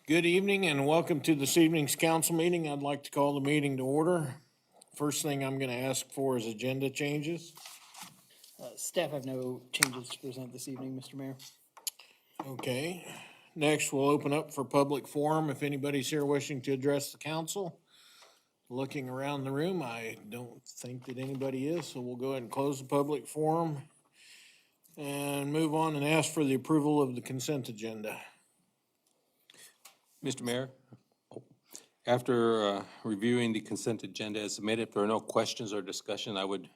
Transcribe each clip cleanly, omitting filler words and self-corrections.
Good evening and welcome to this evening's council meeting. I'd like to call the meeting to order. First thing I'm going to ask for is agenda changes. Staff have no changes to present this evening, Mr. Mayor. Okay. Next, we'll open up for public forum. If anybody's here wishing to address the council. Looking around the room, I don't think that anybody is, so we'll go ahead and close the public forum and move on and ask for the approval of the consent agenda. Mr. Mayor, after reviewing the consent agenda as submitted, if there are no questions or discussion, I would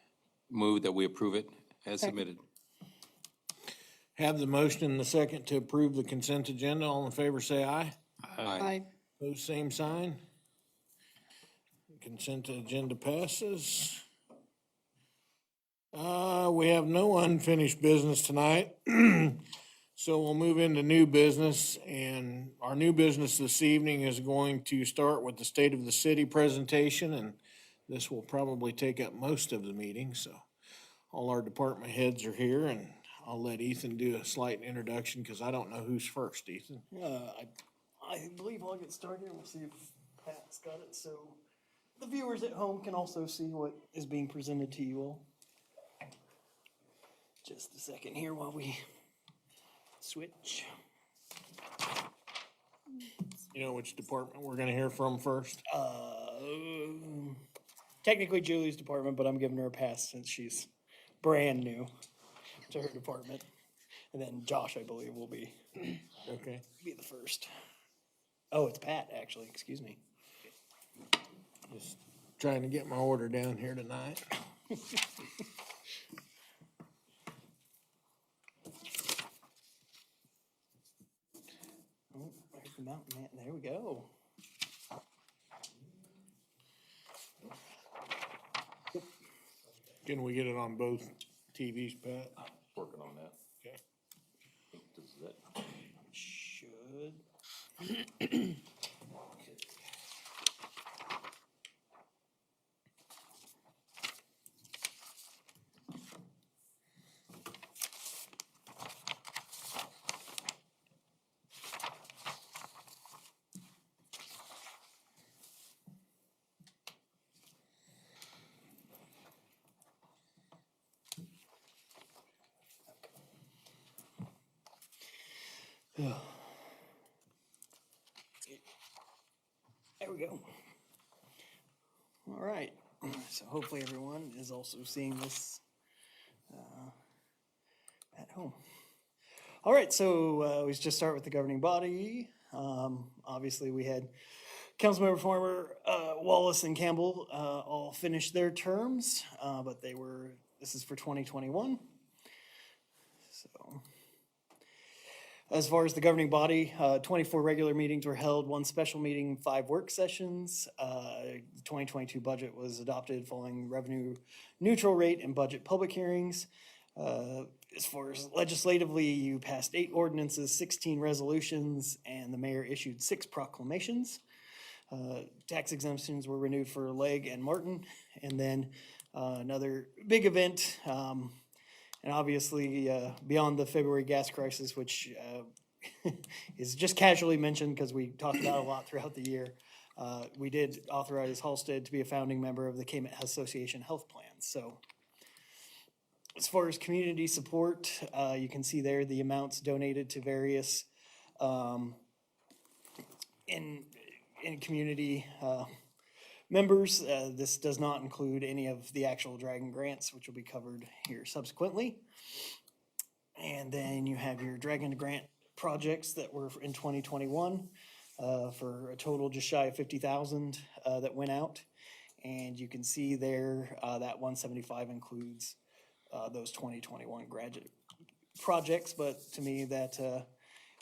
move that we approve it as submitted. Have the motion and the second to approve the consent agenda. All in favor, say aye. Aye. Pose same sign. Consent agenda passes. We have no unfinished business tonight. So we'll move into new business, and our new business this evening is going to start with the State of the City presentation, and this will probably take up most of the meeting, so all our department heads are here, and I'll let Ethan do a slight introduction, because I don't know who's first, Ethan. I believe I'll get started. We'll see if Pat's got it, so the viewers at home can also see what is being presented to you all. Just a second here while we switch. You know which department we're gonna hear from first? Technically Julie's department, but I'm giving her a pass since she's brand new to her department. And then Josh, I believe, will be Okay. the first. Oh, it's Pat, actually. Excuse me. Just trying to get my order down here tonight. Oh, there's the mountain man. There we go. Can we get it on both TVs, Pat? Working on that. Okay. This is it. Should. There we go. All right. So hopefully everyone is also seeing this at home. All right. So we just start with the governing body. Obviously, we had Councilmember Farmer, Wallace, and Campbell all finished their terms, but this is for 2021. So. As far as the governing body, 24 regular meetings were held, 1 special meeting, 5 work sessions. The 2022 budget was adopted following revenue neutral rate and budget public hearings. As far as legislatively, you passed 8 ordinances, 16 resolutions, and the mayor issued 6 proclamations. Tax exemptions were renewed for Legg and Martin. And then another big event, and obviously, beyond the February gas crisis, which is just casually mentioned because we talked about it a lot throughout the year, we did authorize Halstead to be a founding member of the Cayman Association Health Plan. So as far as community support, you can see there the amounts donated to various in community members. This does not include any of the actual Dragon grants, which will be covered here subsequently. And then you have your Dragon grant projects that were in 2021 for a total just shy of 50,000 that went out. And you can see there that 175 includes those 2021 graduate projects. But to me, that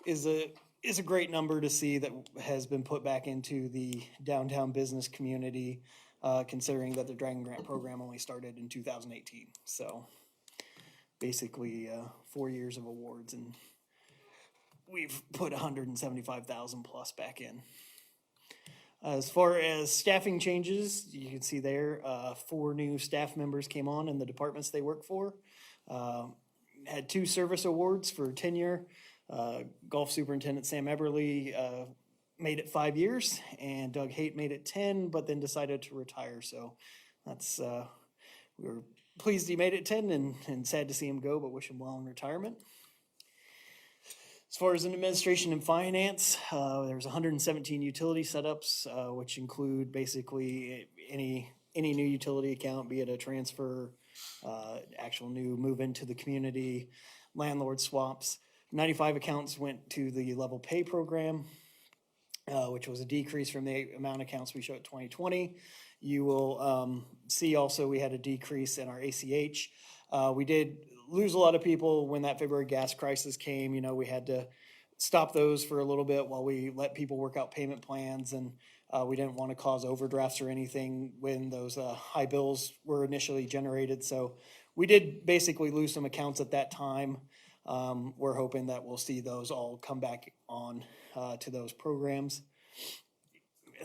is a great number to see that has been put back into the downtown business community, considering that the Dragon Grant program only started in 2018. So basically 4 years of awards, and we've put 175,000 plus back in. As far as staffing changes, you can see there 4 new staff members came on in the departments they work for. Had 2 service awards for tenure. Golf Superintendent Sam Eberly made it 5 years, and Doug Haight made it 10, but then decided to retire. So that's, we were pleased he made it 10 and sad to see him go, but wish him well in retirement. As far as in administration and finance, there's 117 utility setups, which include basically any new utility account, be it a transfer, actual new move into the community, landlord swaps. 95 accounts went to the level pay program, which was a decrease from the amount of accounts we showed 2020. You will see also we had a decrease in our ACH. We did lose a lot of people when that February gas crisis came. You know, we had to stop those for a little bit while we let people work out payment plans, and we didn't want to cause overdrafts or anything when those high bills were initially generated. So we did basically lose some accounts at that time. We're hoping that we'll see those all come back on to those programs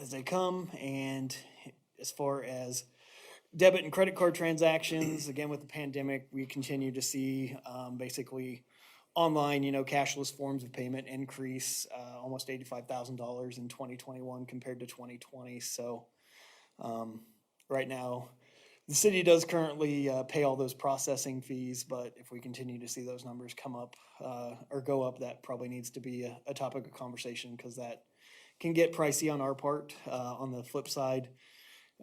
as they come. And as far as debit and credit card transactions, again, with the pandemic, we continue to see basically online, cashless forms of payment increase almost $85,000 in 2021 compared to 2020. So right now, the city does currently pay all those processing fees, but if we continue to see those numbers come up or go up, that probably needs to be a topic of conversation, because that can get pricey on our part. On the flip side,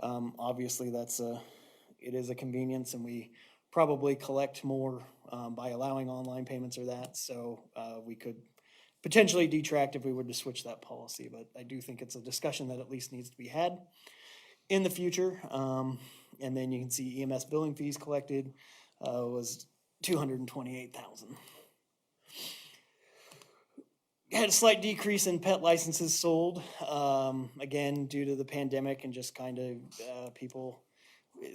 obviously it is a convenience, and we probably collect more by allowing online payments or that. So we could potentially detract if we were to switch that policy, but I do think it's a discussion that at least needs to be had in the future. And then you can see EMS billing fees collected was $228,000. Had a slight decrease in pet licenses sold, again, due to the pandemic and just kind of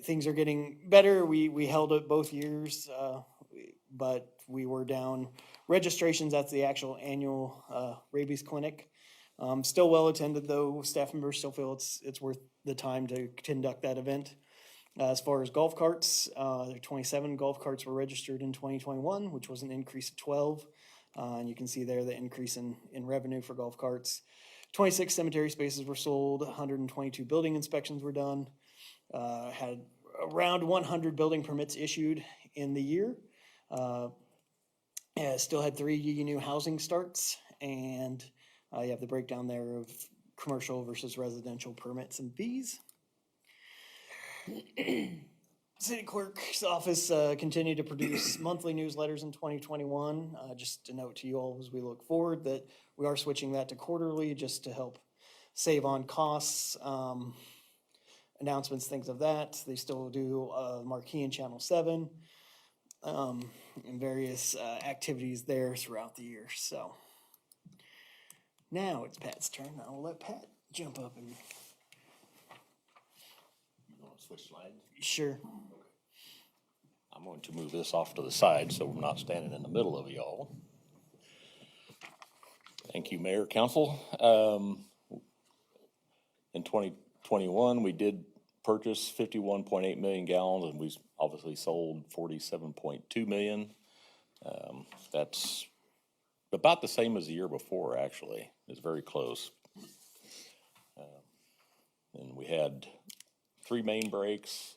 things are getting better. We held it both years, but we were down registrations at the actual annual rabies clinic. Still well attended, though. Staff members still feel it's worth the time to conduct that event. As far as golf carts, 27 golf carts were registered in 2021, which was an increase of 12. And you can see there the increase in revenue for golf carts. 26 cemetery spaces were sold, 122 building inspections were done. Had around 100 building permits issued in the year. Still had 3 new housing starts, and you have the breakdown there of commercial versus residential permits and fees. City Clerk's office continued to produce monthly newsletters in 2021. Just a note to you all as we look forward that we are switching that to quarterly, just to help save on costs, announcements, things of that. They still do Marquee and Channel 7 and various activities there throughout the year. So now it's Pat's turn. I will let Pat jump up and... You want to switch slides? Sure. I'm going to move this off to the side so we're not standing in the middle of y'all. Thank you, Mayor, Council. In 2021, we did purchase 51.8 million gallons, and we obviously sold 47.2 million. That's about the same as the year before, actually. It's very close. And we had 3 main breaks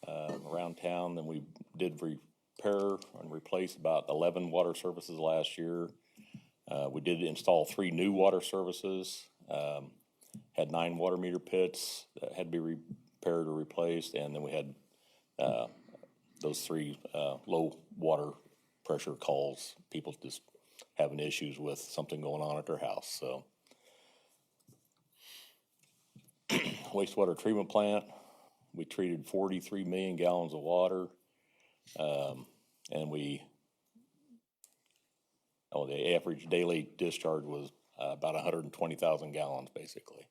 around town. Then we did repair and replace about 11 water services last year. We did install 3 new water services. Had 9 water meter pits that had to be repaired or replaced, and then we had those 3 low water pressure calls. People just having issues with something going on at their house. So, wastewater treatment plant. We treated 43 million gallons of water, and the average daily discharge was about 120,000 gallons, basically.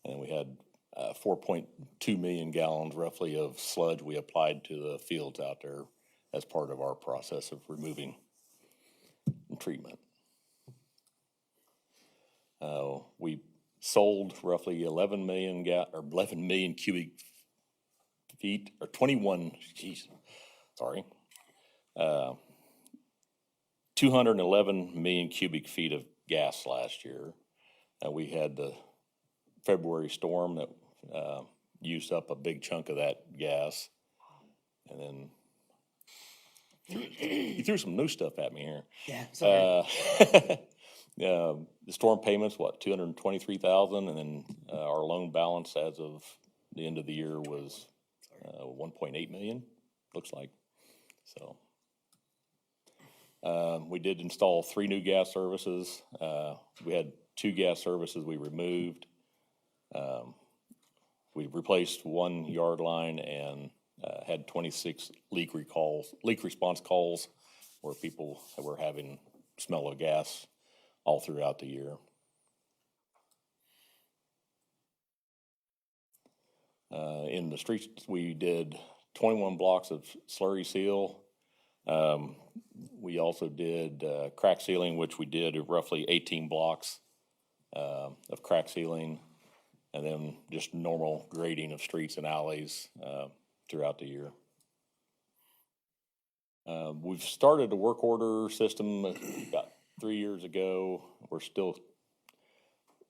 And we had 4.2 million gallons, roughly, of sludge we applied to the fields out there as part of our process of removing and treatment. We sold roughly 11 million cubic feet, or 211 million cubic feet of gas last year. We had the February storm that used up a big chunk of that gas. And then you threw some new stuff at me here. Yeah, sorry. The storm payments, what, 223,000, and then our loan balance as of the end of the year was 1.8 million, looks like. So we did install 3 new gas services. We had 2 gas services we removed. We replaced 1 yard line and had 26 leak response calls where people were having smell of gas all throughout the year. In the streets, we did 21 blocks of slurry seal. We also did crack sealing, which we did roughly 18 blocks of crack sealing, and then just normal grading of streets and alleys throughout the year. We've started a work order system about 3 years ago. We're still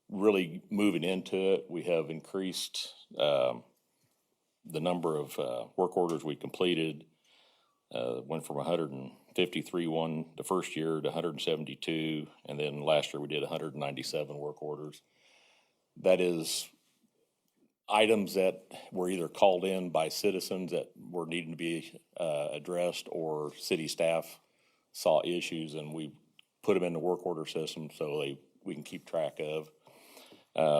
really moving into it. We have increased the number of work orders we completed. Went from 153 the first year to 172, and then last year we did 197 work orders. That is items that were either called in by citizens that were needing to be addressed, or city staff saw issues, and we put them in the work order system so we can keep track of.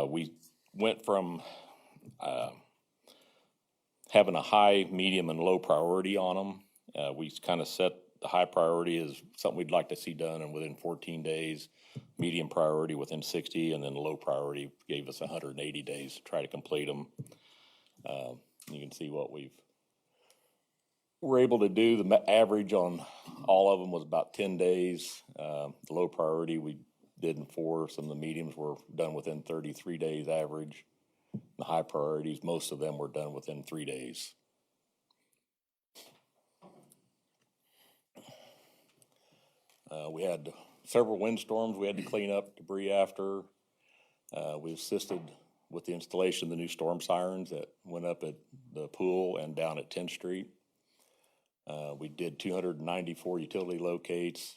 We went from having a high, medium, and low priority on them. We kind of set the high priority as something we'd like to see done and within 14 days, medium priority within 60, and then low priority gave us 180 days to try to complete them. You can see what we're able to do. The average on all of them was about 10 days. The low priority we did in 4. Some of the mediums were done within 33 days average. The high priorities, most of them were done within 3 days. We had several windstorms we had to clean up debris after. We assisted with the installation of the new storm sirens that went up at the pool and down at 10th Street. We did 294 utility locates.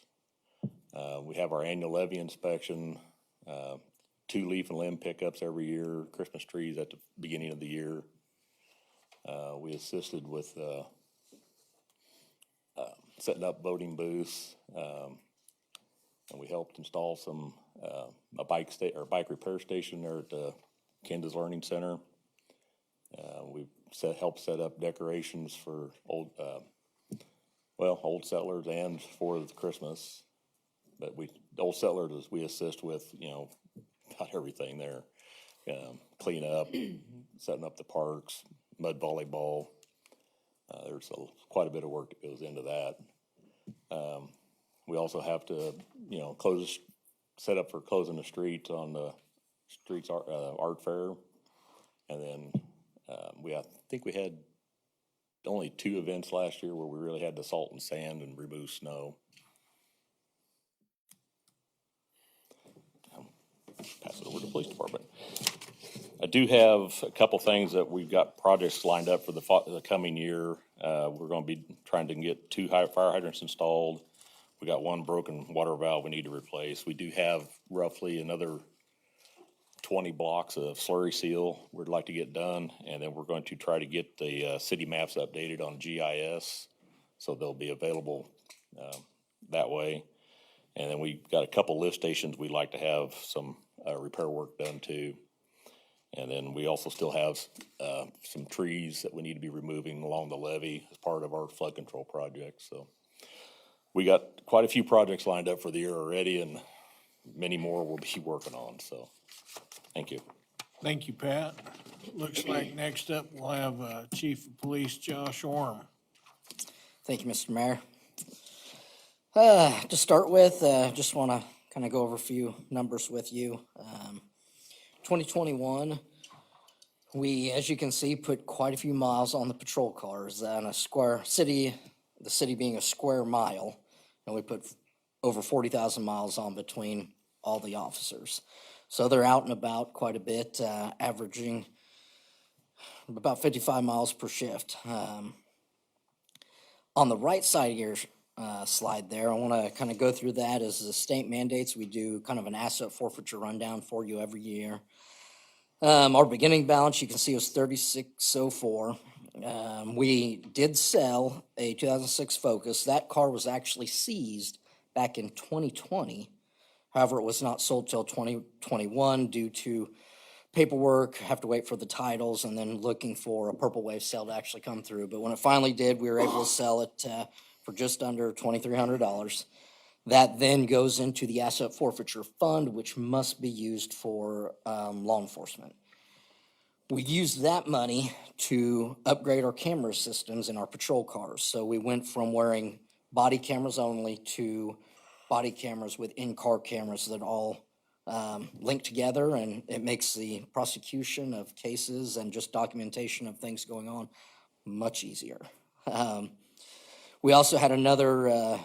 We have our annual levy inspection, 2 leaf and limb pickups every year, Christmas trees at the beginning of the year. We assisted with setting up voting booths, and we helped install a bike repair station there at the Kansas Learning Center. We helped set up decorations for old settlers and for Christmas. But old settlers, we assist with, about everything there. Clean up, setting up the parks, mud volleyball. There's quite a bit of work that goes into that. We also have to, set up for closing the streets on the streets art fair. And then I think we had only 2 events last year where we really had to salt and sand and remove snow. Pass it over to the police department. I do have a couple things that we've got projects lined up for the coming year. We're going to be trying to get 2 fire hydrants installed. We got 1 broken water valve we need to replace. We do have roughly another 20 blocks of slurry seal we'd like to get done, and then we're going to try to get the city maps updated on GIS so they'll be available that way. And then we've got a couple lift stations we'd like to have some repair work done too. And then we also still have some trees that we need to be removing along the levee as part of our flood control project. So we got quite a few projects lined up for the year already, and many more we'll be working on. So thank you. Thank you, Pat. Looks like next up we'll have Chief of Police Josh Orm. Thank you, Mr. Mayor. To start with, just want to kind of go over a few numbers with you. 2021, we, as you can see, put quite a few miles on the patrol cars on a square city, the city being a square mile, and we put over 40,000 miles on between all the officers. So they're out and about quite a bit, averaging about 55 miles per shift. On the right side of your slide there, I want to kind of go through that as the state mandates. We do kind of an asset forfeiture rundown for you every year. Our beginning balance, you can see, was 3604. We did sell a 2006 Focus. That car was actually seized back in 2020. However, it was not sold till 2021 due to paperwork, have to wait for the titles, and then looking for a Purple Wave sale to actually come through. But when it finally did, we were able to sell it for just under $2,300. That then goes into the asset forfeiture fund, which must be used for law enforcement. We used that money to upgrade our camera systems in our patrol cars. So we went from wearing body cameras only to body cameras with in-car cameras that all link together, and it makes the prosecution of cases and just documentation of things going on much easier. We also had another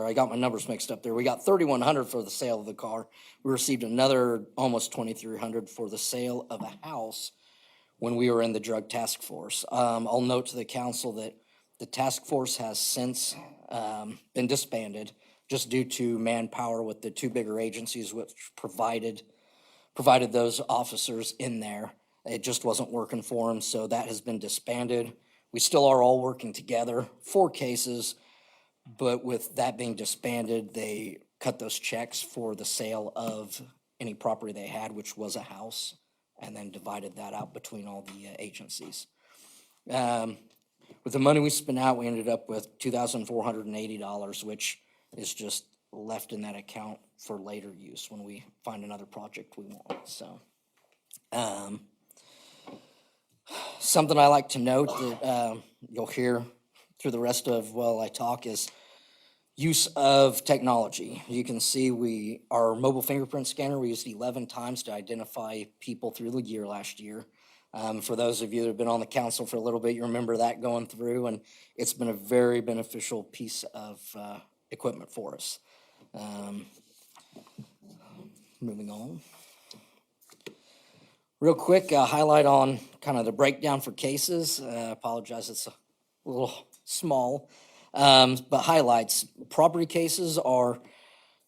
I got my numbers mixed up there. We got $3,100 for the sale of the car. We received another almost $2,300 for the sale of a house when we were in the drug task force. I'll note to the council that the task force has since been disbanded just due to manpower with the two bigger agencies which provided those officers in there. It just wasn't working for them, so that has been disbanded. We still are all working together for cases, but with that being disbanded, they cut those checks for the sale of any property they had, which was a house, and then divided that out between all the agencies. With the money we spent out, we ended up with $2,480, which is just left in that account for later use when we find another project we want. So, something I like to note that you'll hear through the rest of while I talk is use of technology. You can see our mobile fingerprint scanner, we used 11 times to identify people through the year last year. For those of you that have been on the council for a little bit, you remember that going through, and it's been a very beneficial piece of equipment for us. Moving on. Real quick, highlight on kind of the breakdown for cases. Apologize, it's a little small, but highlights. Property cases are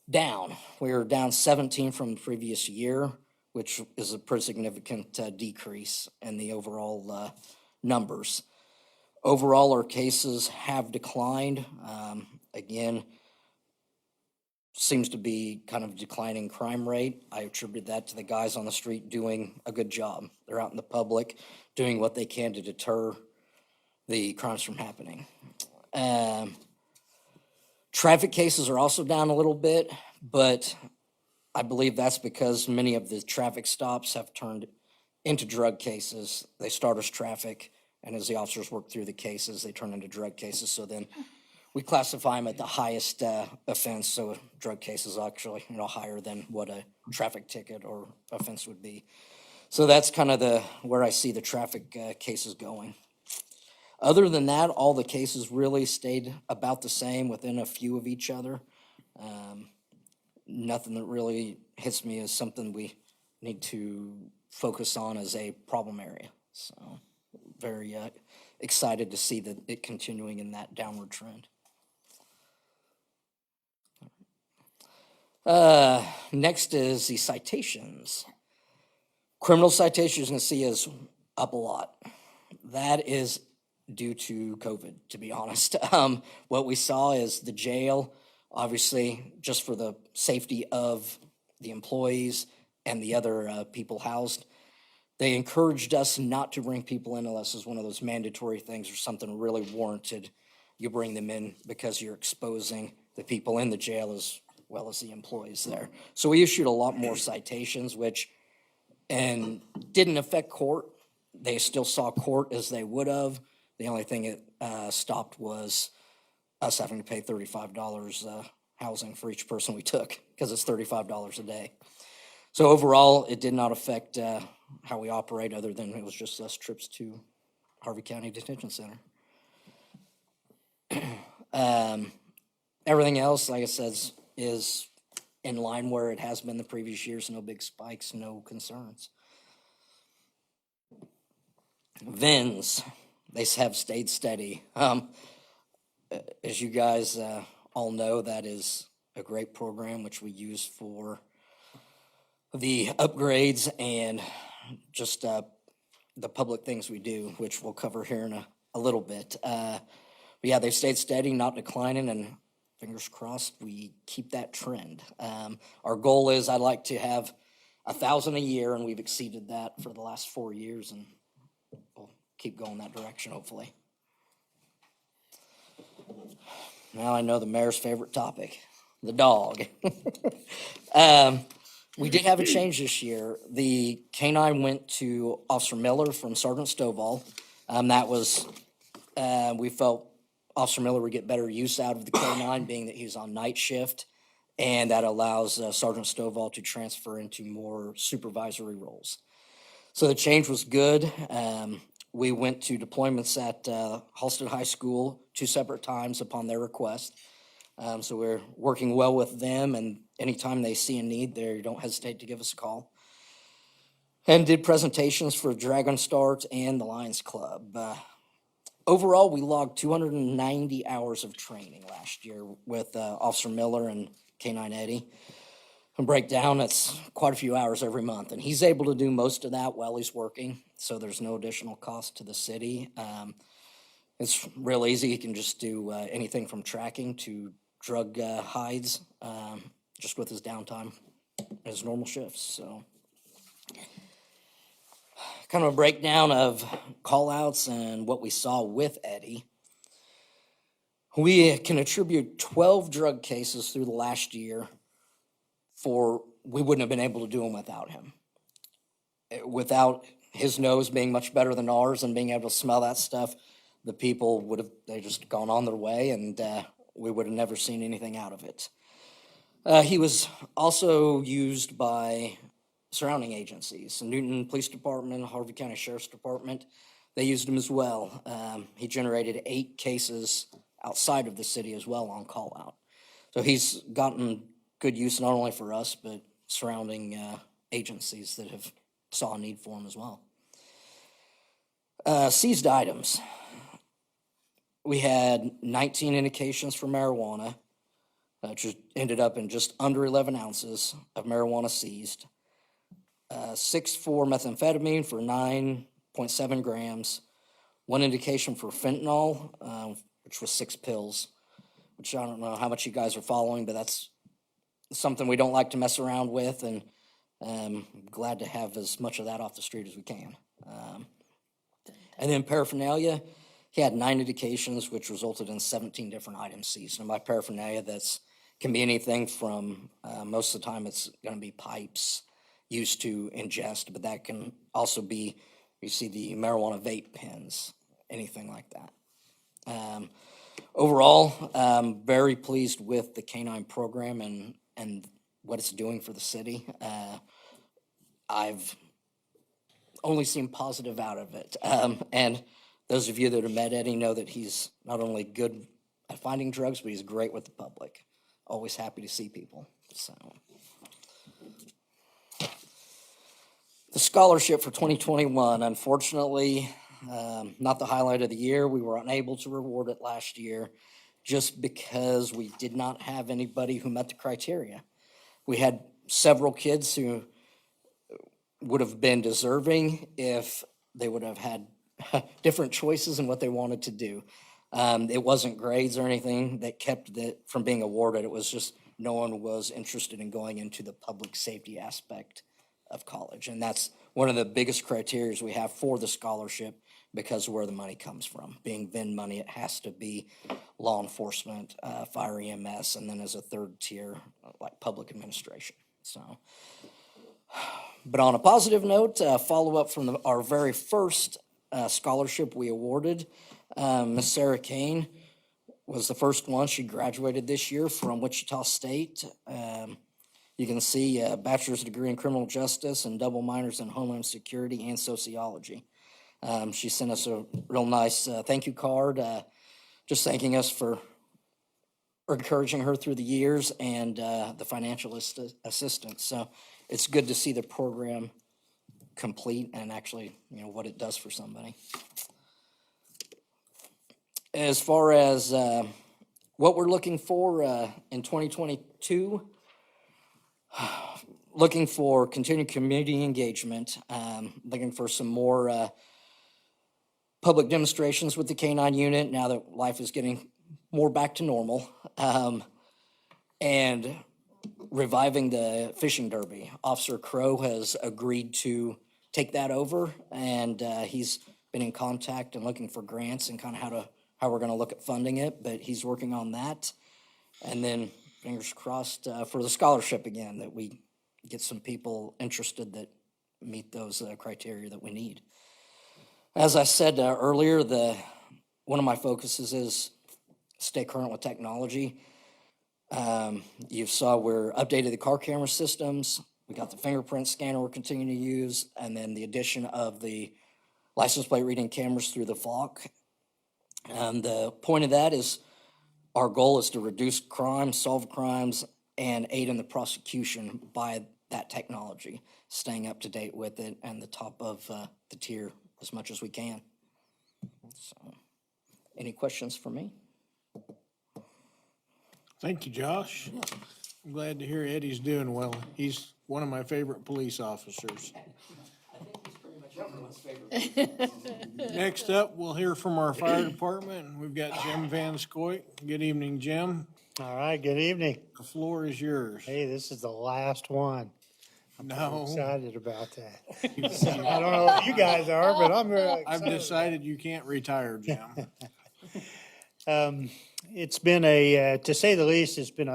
down. We're down 17 from the previous year, which is a pretty significant decrease in the overall numbers. Overall, our cases have declined. Again, seems to be kind of declining crime rate. I attribute that to the guys on the street doing a good job. They're out in the public doing what they can to deter the crimes from happening. Traffic cases are also down a little bit, but I believe that's because many of the traffic stops have turned into drug cases. They start as traffic, and as the officers work through the cases, they turn into drug cases. So then we classify them at the highest offense. So a drug case is actually higher than what a traffic ticket or offense would be. So that's kind of where I see the traffic cases going. Other than that, all the cases really stayed about the same, within a few of each other. Nothing that really hits me as something we need to focus on as a problem area. So very excited to see that it continuing in that downward trend. Next is the citations. Criminal citations, you can see, is up a lot. That is due to COVID, to be honest. What we saw is the jail, obviously, just for the safety of the employees and the other people housed, they encouraged us not to bring people in unless it's one of those mandatory things or something really warranted. You bring them in because you're exposing the people in the jail as well as the employees there. So we issued a lot more citations, and didn't affect court. They still saw court as they would have. The only thing it stopped was us having to pay $35 housing for each person we took, because it's $35 a day. So overall, it did not affect how we operate, other than it was just less trips to Harvey County Detention Center. Everything else, like I said, is in line where it has been the previous years, no big spikes, no concerns. VINs, they have stayed steady. As you guys all know, that is a great program which we use for the upgrades and just the public things we do, which we'll cover here in a little bit. But yeah, they've stayed steady, not declining, and fingers crossed we keep that trend. Our goal is I'd like to have 1,000 a year, and we've exceeded that for the last 4 years, and we'll keep going that direction, hopefully. Now I know the mayor's favorite topic, the dog. We did have a change this year. The canine went to Officer Miller from Sergeant Stovall. That was, we felt Officer Miller would get better use out of the canine, being that he's on night shift, and that allows Sergeant Stovall to transfer into more supervisory roles. So the change was good. We went to deployments at Halstead High School 2 separate times upon their request. So we're working well with them, and anytime they see a need, they don't hesitate to give us a call. And did presentations for Dragon Start and the Lions Club. Overall, we logged 290 hours of training last year with Officer Miller and K9 Eddie. And breakdown, it's quite a few hours every month, and he's able to do most of that while he's working, so there's no additional cost to the city. It's real easy. He can just do anything from tracking to drug hides, just with his downtime, his normal shifts. So, kind of a breakdown of call-outs and what we saw with Eddie. We can attribute 12 drug cases through the last year. We wouldn't have been able to do them without him. Without his nose being much better than ours and being able to smell that stuff, the people they just gone on their way, and we would have never seen anything out of it. He was also used by surrounding agencies, Newton Police Department, Harvey County Sheriff's Department. They used him as well. He generated 8 cases outside of the city as well on call out. So he's gotten good use not only for us, but surrounding agencies that have saw a need for him as well. Seized items. We had 19 indications for marijuana, which ended up in just under 11 ounces of marijuana seized. 6 for methamphetamine for 9.7 grams. 1 indication for fentanyl, which was 6 pills, which I don't know how much you guys are following, but that's something we don't like to mess around with, and glad to have as much of that off the street as we can. And then paraphernalia, he had 9 indications, which resulted in 17 different items seized. And by paraphernalia, can be anything from, most of the time it's going to be pipes used to ingest, but that can also be, you see the marijuana vape pens, anything like that. Overall, very pleased with the canine program and what it's doing for the city. I've only seen positive out of it. And those of you that have met Eddie know that he's not only good at finding drugs, but he's great with the public. Always happy to see people. So, the scholarship for 2021, unfortunately, not the highlight of the year. We were unable to reward it last year just because we did not have anybody who met the criteria. We had several kids who would have been deserving if they would have had different choices in what they wanted to do. It wasn't grades or anything that kept it from being awarded. It was just no one was interested in going into the public safety aspect of college. And that's one of the biggest criteria we have for the scholarship, because of where the money comes from. Being VIN money, it has to be law enforcement, fire EMS, and then as a third tier, like public administration. So, but on a positive note, follow up from our very first scholarship we awarded. Miss Sarah Kane was the first one. She graduated this year from Wichita State. You can see a bachelor's degree in criminal justice and double minors in homeland security and sociology. She sent us a real nice thank you card, just thanking us for encouraging her through the years and the financial assistance. So it's good to see the program complete and actually, what it does for somebody. As far as what we're looking for in 2022, looking for continued community engagement, looking for some more public demonstrations with the K-9 unit now that life is getting more back to normal, and reviving the fishing derby. Officer Crow has agreed to take that over, and he's been in contact and looking for grants and kind of how we're going to look at funding it, but he's working on that. And then fingers crossed for the scholarship again, that we get some people interested that meet those criteria that we need. As I said earlier, one of my focuses is stay current with technology. You saw we're updated the car camera systems. We got the fingerprint scanner we're continuing to use, and then the addition of the license plate reading cameras through the flock. And the point of that is our goal is to reduce crime, solve crimes, and aid in the prosecution by that technology, staying up to date with it and the top of the tier as much as we can. So, any questions for me? Thank you, Josh. I'm glad to hear Eddie's doing well. He's one of my favorite police officers. I think he's pretty much everyone's favorite. Next up, we'll hear from our fire department. We've got Jim Van Scoyt. Good evening, Jim. All right, good evening. The floor is yours. Hey, this is the last one. I'm No. excited about that. I don't know if you guys are, but I'm really I've excited. decided you can't retire, Jim. It's been to say the least, it's been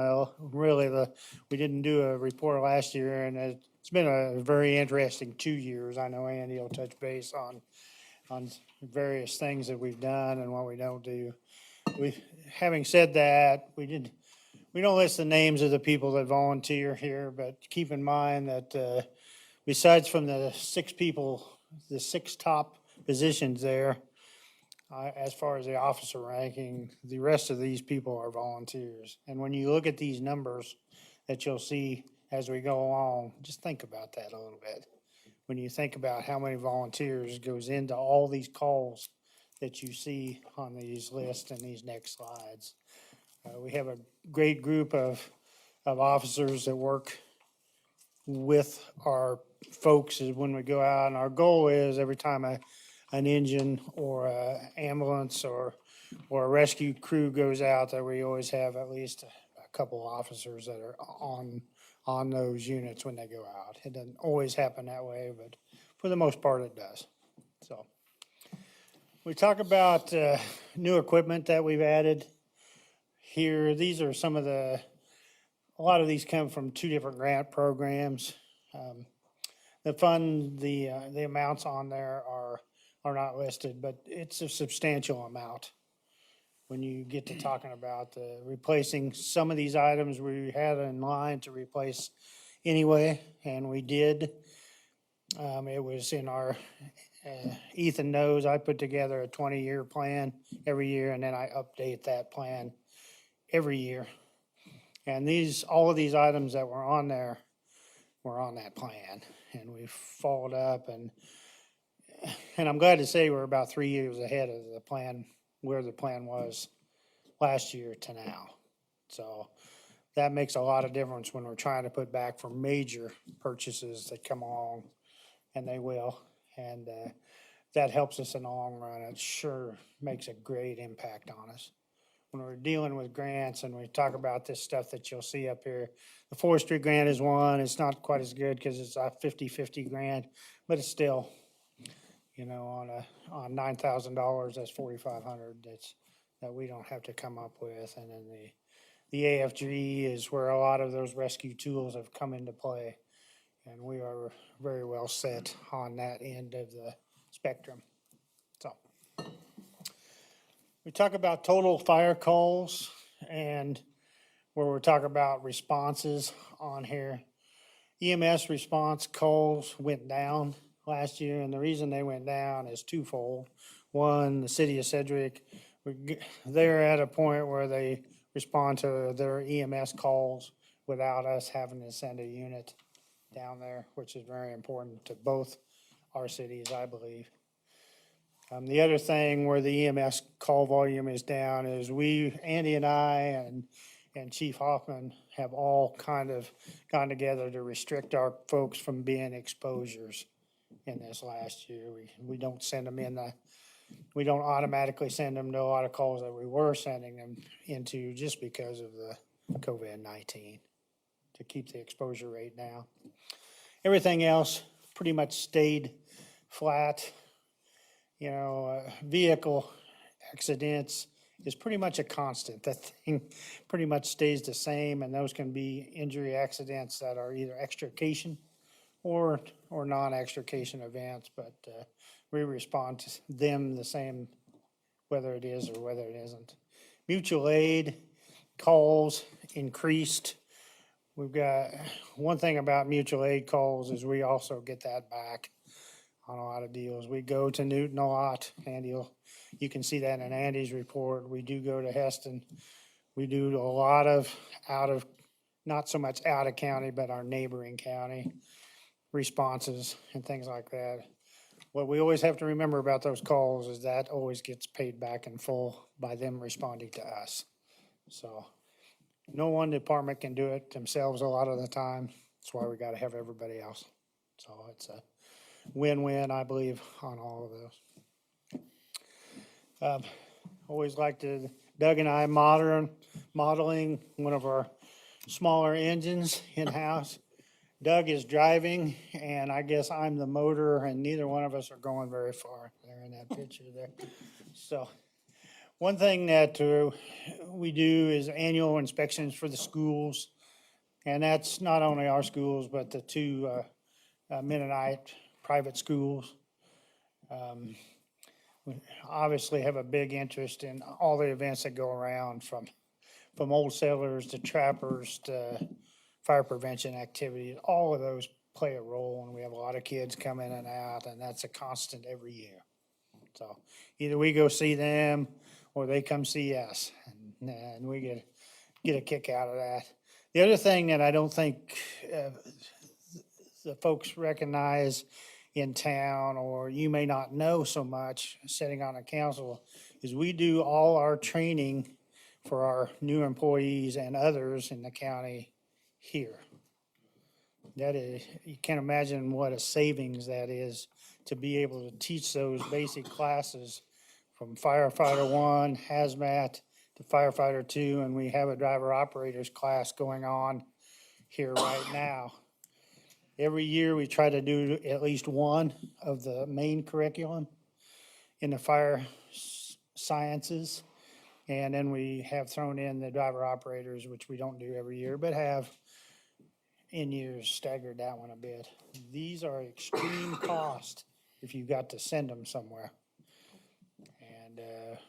we didn't do a report last year, and it's been a very interesting 2 years. I know Andy will touch base on various things that we've done and what we don't do. Having said that, we don't list the names of the people that volunteer here, but keep in mind that besides from the 6 top positions there, as far as the officer ranking, the rest of these people are volunteers. And when you look at these numbers that you'll see as we go along, just think about that a little bit. When you think about how many volunteers goes into all these calls that you see on these lists and these next slides. We have a great group of officers that work with our folks when we go out, and our goal is every time an engine or an ambulance or a rescue crew goes out, that we always have at least a couple officers that are on those units when they go out. It doesn't always happen that way, but for the most part it does. So we talk about new equipment that we've added here. These are a lot of these come from 2 different grant programs. The amounts on there are not listed, but it's a substantial amount. When you get to talking about replacing some of these items we had in line to replace anyway, and we did. It was in our, Ethan knows, I put together a 20-year plan every year, and then I update that plan every year. And all of these items that were on there were on that plan, and we followed up, and I'm glad to say we're about 3 years ahead of the plan, where the plan was last year to now. So that makes a lot of difference when we're trying to put back for major purchases that come along, and they will. And that helps us in the long run. It sure makes a great impact on us. When we're dealing with grants and we talk about this stuff that you'll see up here, the forestry grant is one. It's not quite as good because it's a 50-50 grant, but it's still, on $9,000, that's $4,500 that we don't have to come up with. And then the AFG is where a lot of those rescue tools have come into play, and we are very well set on that end of the spectrum. So we talk about total fire calls, and where we're talking about responses on here. EMS response calls went down last year, and the reason they went down is twofold. One, the city of Sedgwick, they're at a point where they respond to their EMS calls without us having to send a unit down there, which is very important to both our cities, I believe. The other thing where the EMS call volume is down is Andy and I and Chief Hoffman have all kind of gone together to restrict our folks from being exposures in this last year. We don't send them we don't automatically send them to a lot of calls that we were sending them into just because of the COVID-19 to keep the exposure rate down. Everything else pretty much stayed flat. Vehicle accidents is pretty much a constant. That thing pretty much stays the same, and those can be injury accidents that are either extrication or non-extrication events, but we respond to them the same whether it is or whether it isn't. Mutual aid calls increased. We've got one thing about mutual aid calls is we also get that back on a lot of deals. We go to Newton a lot. You can see that in Andy's report. We do go to Heston. We do a lot of not so much out of county, but our neighboring county responses and things like that. What we always have to remember about those calls is that always gets paid back in full by them responding to us. So no one department can do it themselves a lot of the time. That's why we got to have everybody else. So it's a win-win, I believe, on all of those. Always like to, Doug and I modeling one of our smaller engines in-house. Doug is driving, and I guess I'm the motor, and neither one of us are going very far there in that picture there. So one thing that we do is annual inspections for the schools, and that's not only our schools, but the two Mennonite private schools. We obviously have a big interest in all the events that go around, from old settlers to trappers to fire prevention activities. All of those play a role, and we have a lot of kids come in and out, and that's a constant every year. So either we go see them or they come see us, and we get a kick out of that. The other thing that I don't think the folks recognize in town, or you may not know so much sitting on a council, is we do all our training for our new employees and others in the county here. That is, you can't imagine what a savings that is to be able to teach those basic classes from firefighter 1, hazmat, to firefighter 2, and we have a driver operators class going on here right now. Every year we try to do at least one of the main curriculum in the fire sciences. And then we have thrown in the driver operators, which we don't do every year, but have in years staggered that one a bit. These are extreme cost if you've got to send them somewhere. And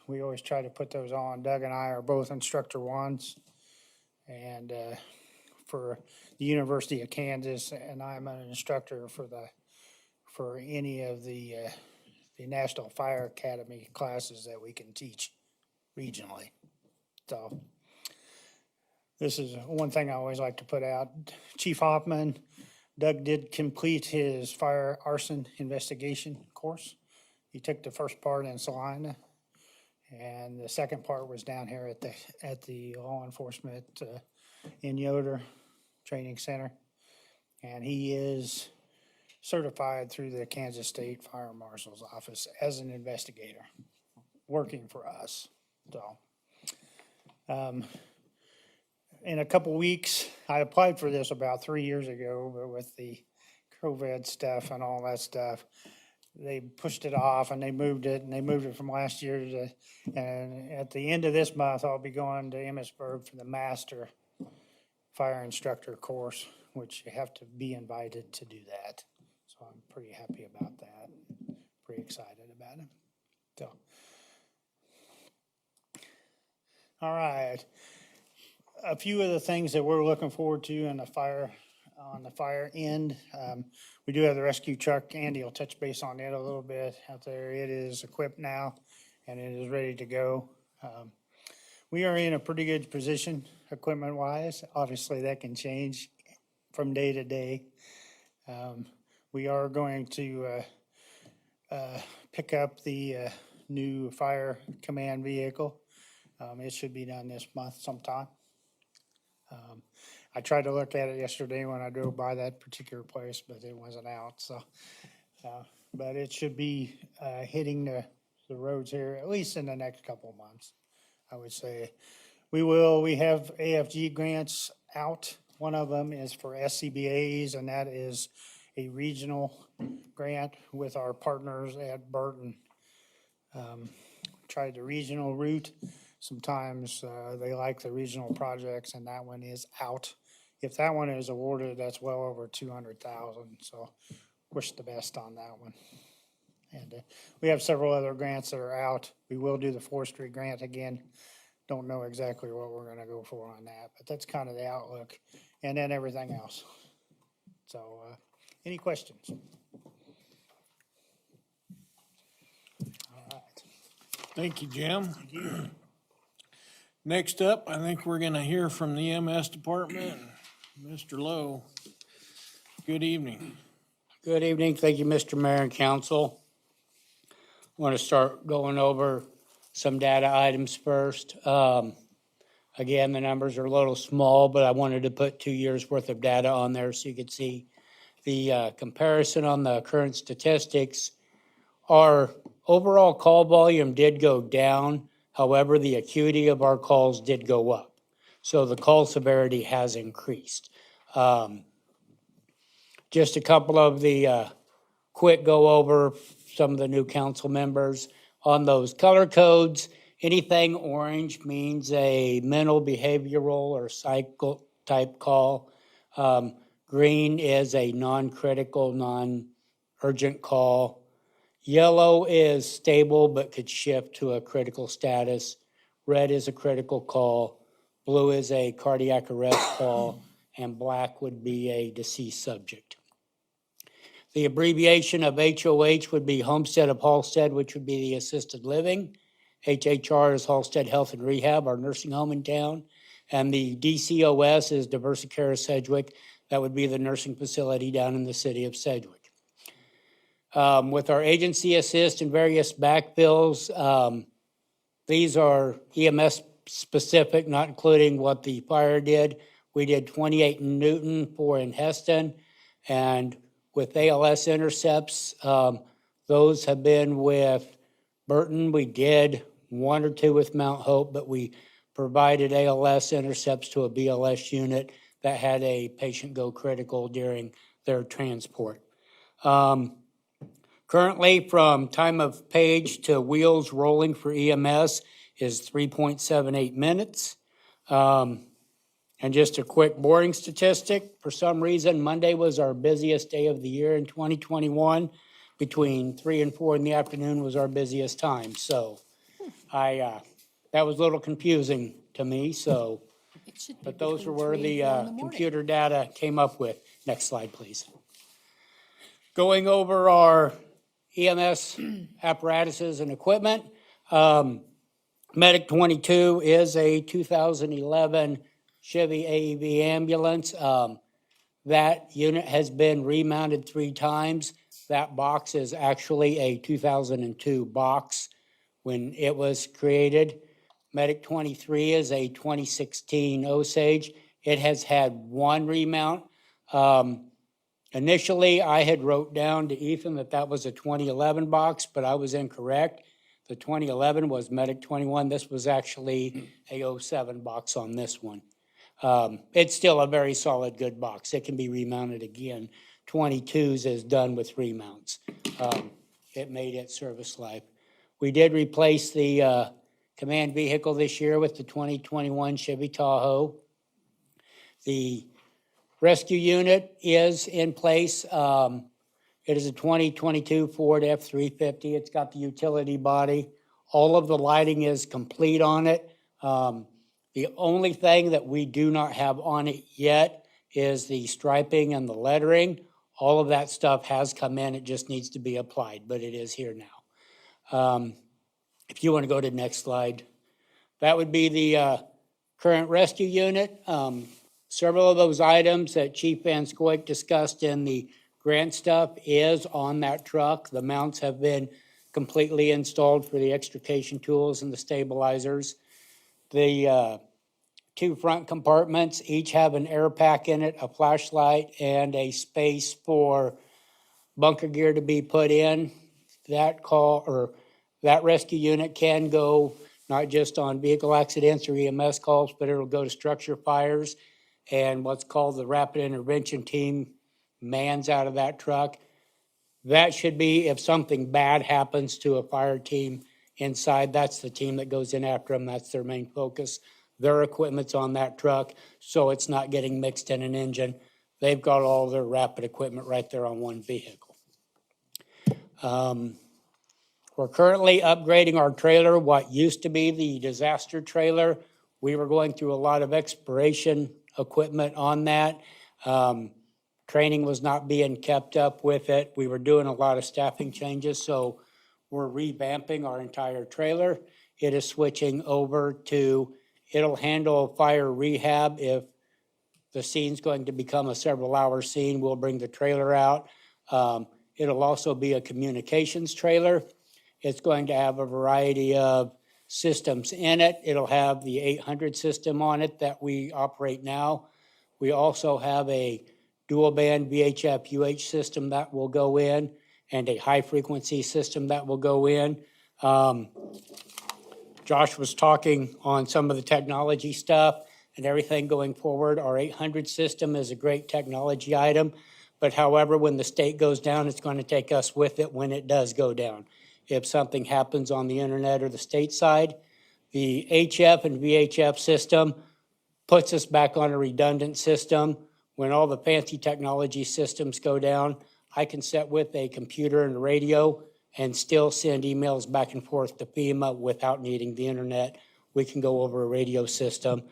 we always try to put those on. Doug and I are both instructor 1s. And for the University of Kansas, and I'm an instructor for any of the National Fire Academy classes that we can teach regionally. So this is one thing I always like to put out. Chief Hoffman, Doug did complete his fire arson investigation course. He took the first part in Salina, and the second part was down here at the law enforcement in Yoder Training Center. And he is certified through the Kansas State Fire Marshal's Office as an investigator, working for us. So, in a couple weeks, I applied for this about 3 years ago, but with the COVID stuff and all that stuff, they pushed it off and they moved it from last year to, and at the end of this month, I'll be going to Emmitsburg for the master fire instructor course, which you have to be invited to do that. So I'm pretty happy about that, pretty excited about it. So, all right. A few of the things that we're looking forward to on the fire end. We do have the rescue truck. Andy will touch base on it a little bit out there. It is equipped now and it is ready to go. We are in a pretty good position equipment-wise. Obviously, that can change from day to day. We are going to pick up the new fire command vehicle. It should be done this month sometime. I tried to look at it yesterday when I drove by that particular place, but it wasn't out, so. But it should be hitting the roads here, at least in the next couple of months, I would say. We have AFG grants out. One of them is for SCBA's, and that is a regional grant with our partners at Burton. Tried the regional route. Sometimes they like the regional projects, and that one is out. If that one is awarded, that's well over 200,000, so wish the best on that one. And we have several other grants that are out. We will do the forestry grant again. Don't know exactly what we're gonna go for on that, but that's kind of the outlook. And then everything else. So, any questions? All right. Thank you, Jim. Next up, I think we're gonna hear from the EMS department. Mr. Lowe, good evening. Good evening. Thank you, Mr. Mayor and Council. I want to start going over some data items first. Again, the numbers are a little small, but I wanted to put 2 years' worth of data on there so you could see the comparison on the current statistics. Our overall call volume did go down. However, the acuity of our calls did go up. So the call severity has increased. Just a couple of the quick go over some of the new council members on those color codes. Anything orange means a mental, behavioral, or psycho type call. Green is a non-critical, non-urgent call. Yellow is stable but could shift to a critical status. Red is a critical call. Blue is a cardiac arrest call. And black would be a deceased subject. The abbreviation of HOH would be Homestead of Halstead, which would be the assisted living. HHR is Halstead Health and Rehab, our nursing home in town. And the DCOS is Diversicare of Sedgwick. That would be the nursing facility down in the city of Sedgwick. With our agency assist and various backfills, these are EMS specific, not including what the fire did. We did 28 in Newton, 4 in Heston, and with ALS intercepts, those have been with Burton. We did 1 or 2 with Mount Hope, but we provided ALS intercepts to a BLS unit that had a patient go critical during their transport. Currently, from time of page to wheels rolling for EMS is 3.78 minutes. And just a quick boring statistic, for some reason, Monday was our busiest day of the year in 2021. Between 3 and 4 in the afternoon was our busiest time. So that was a little confusing to me, so. But those were where the computer data came up with. Next slide, please. Going over our EMS apparatuses and equipment. Medic 22 is a 2011 Chevy AEV ambulance. That unit has been remounted 3 times. That box is actually a 2002 box when it was created. Medic 23 is a 2016 Osage. It has had 1 remount. Initially, I had wrote down to Ethan that was a 2011 box, but I was incorrect. The 2011 was Medic 21. This was actually a 07 box on this one. It's still a very solid, good box. It can be remounted again. 22s is done with remounts. It made its service life. We did replace the command vehicle this year with the 2021 Chevy Tahoe. The rescue unit is in place. It is a 2022 Ford F-350. It's got the utility body. All of the lighting is complete on it. The only thing that we do not have on it yet is the striping and the lettering. All of that stuff has come in. It just needs to be applied, but it is here now. If you want to go to the next slide. That would be the current rescue unit. Several of those items that Chief Van Scoik discussed in the grant stuff is on that truck. The mounts have been completely installed for the extrication tools and the stabilizers. The two front compartments each have an air pack in it, a flashlight, and a space for bunker gear to be put in. That rescue unit can go not just on vehicle accidents or EMS calls, but it'll go to structure fires. And what's called the rapid intervention team mans out of that truck. That should be if something bad happens to a fire team inside, that's the team that goes in after them. That's their main focus. Their equipment's on that truck, so it's not getting mixed in an engine. They've got all their rapid equipment right there on one vehicle. We're currently upgrading our trailer, what used to be the disaster trailer. We were going through a lot of expiration equipment on that. Training was not being kept up with it. We were doing a lot of staffing changes, so we're revamping our entire trailer. It is switching over to, it'll handle fire rehab. If the scene's going to become a several-hour scene, we'll bring the trailer out. It'll also be a communications trailer. It's going to have a variety of systems in it. It'll have the 800 system on it that we operate now. We also have a dual band VHF UH system that will go in and a high frequency system that will go in. Josh was talking on some of the technology stuff and everything going forward. Our 800 system is a great technology item, but however, when the state goes down, it's going to take us with it when it does go down. If something happens on the internet or the state side, the HF and VHF system puts us back on a redundant system. When all the fancy technology systems go down, I can sit with a computer and a radio and still send emails back and forth to FEMA without needing the internet. We can go over a radio system.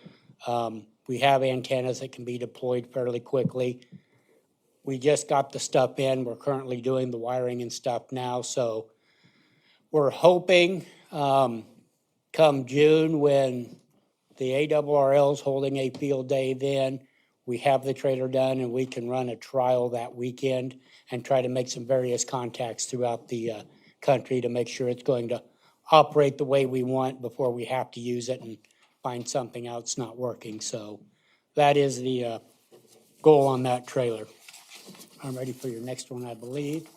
We have antennas that can be deployed fairly quickly. We just got the stuff in. We're currently doing the wiring and stuff now, so we're hoping come June when the ARRL is holding a field day, then we have the trailer done and we can run a trial that weekend and try to make some various contacts throughout the country to make sure it's going to operate the way we want before we have to use it and find something out that's not working. So that is the goal on that trailer. I'm ready for your next one, I believe.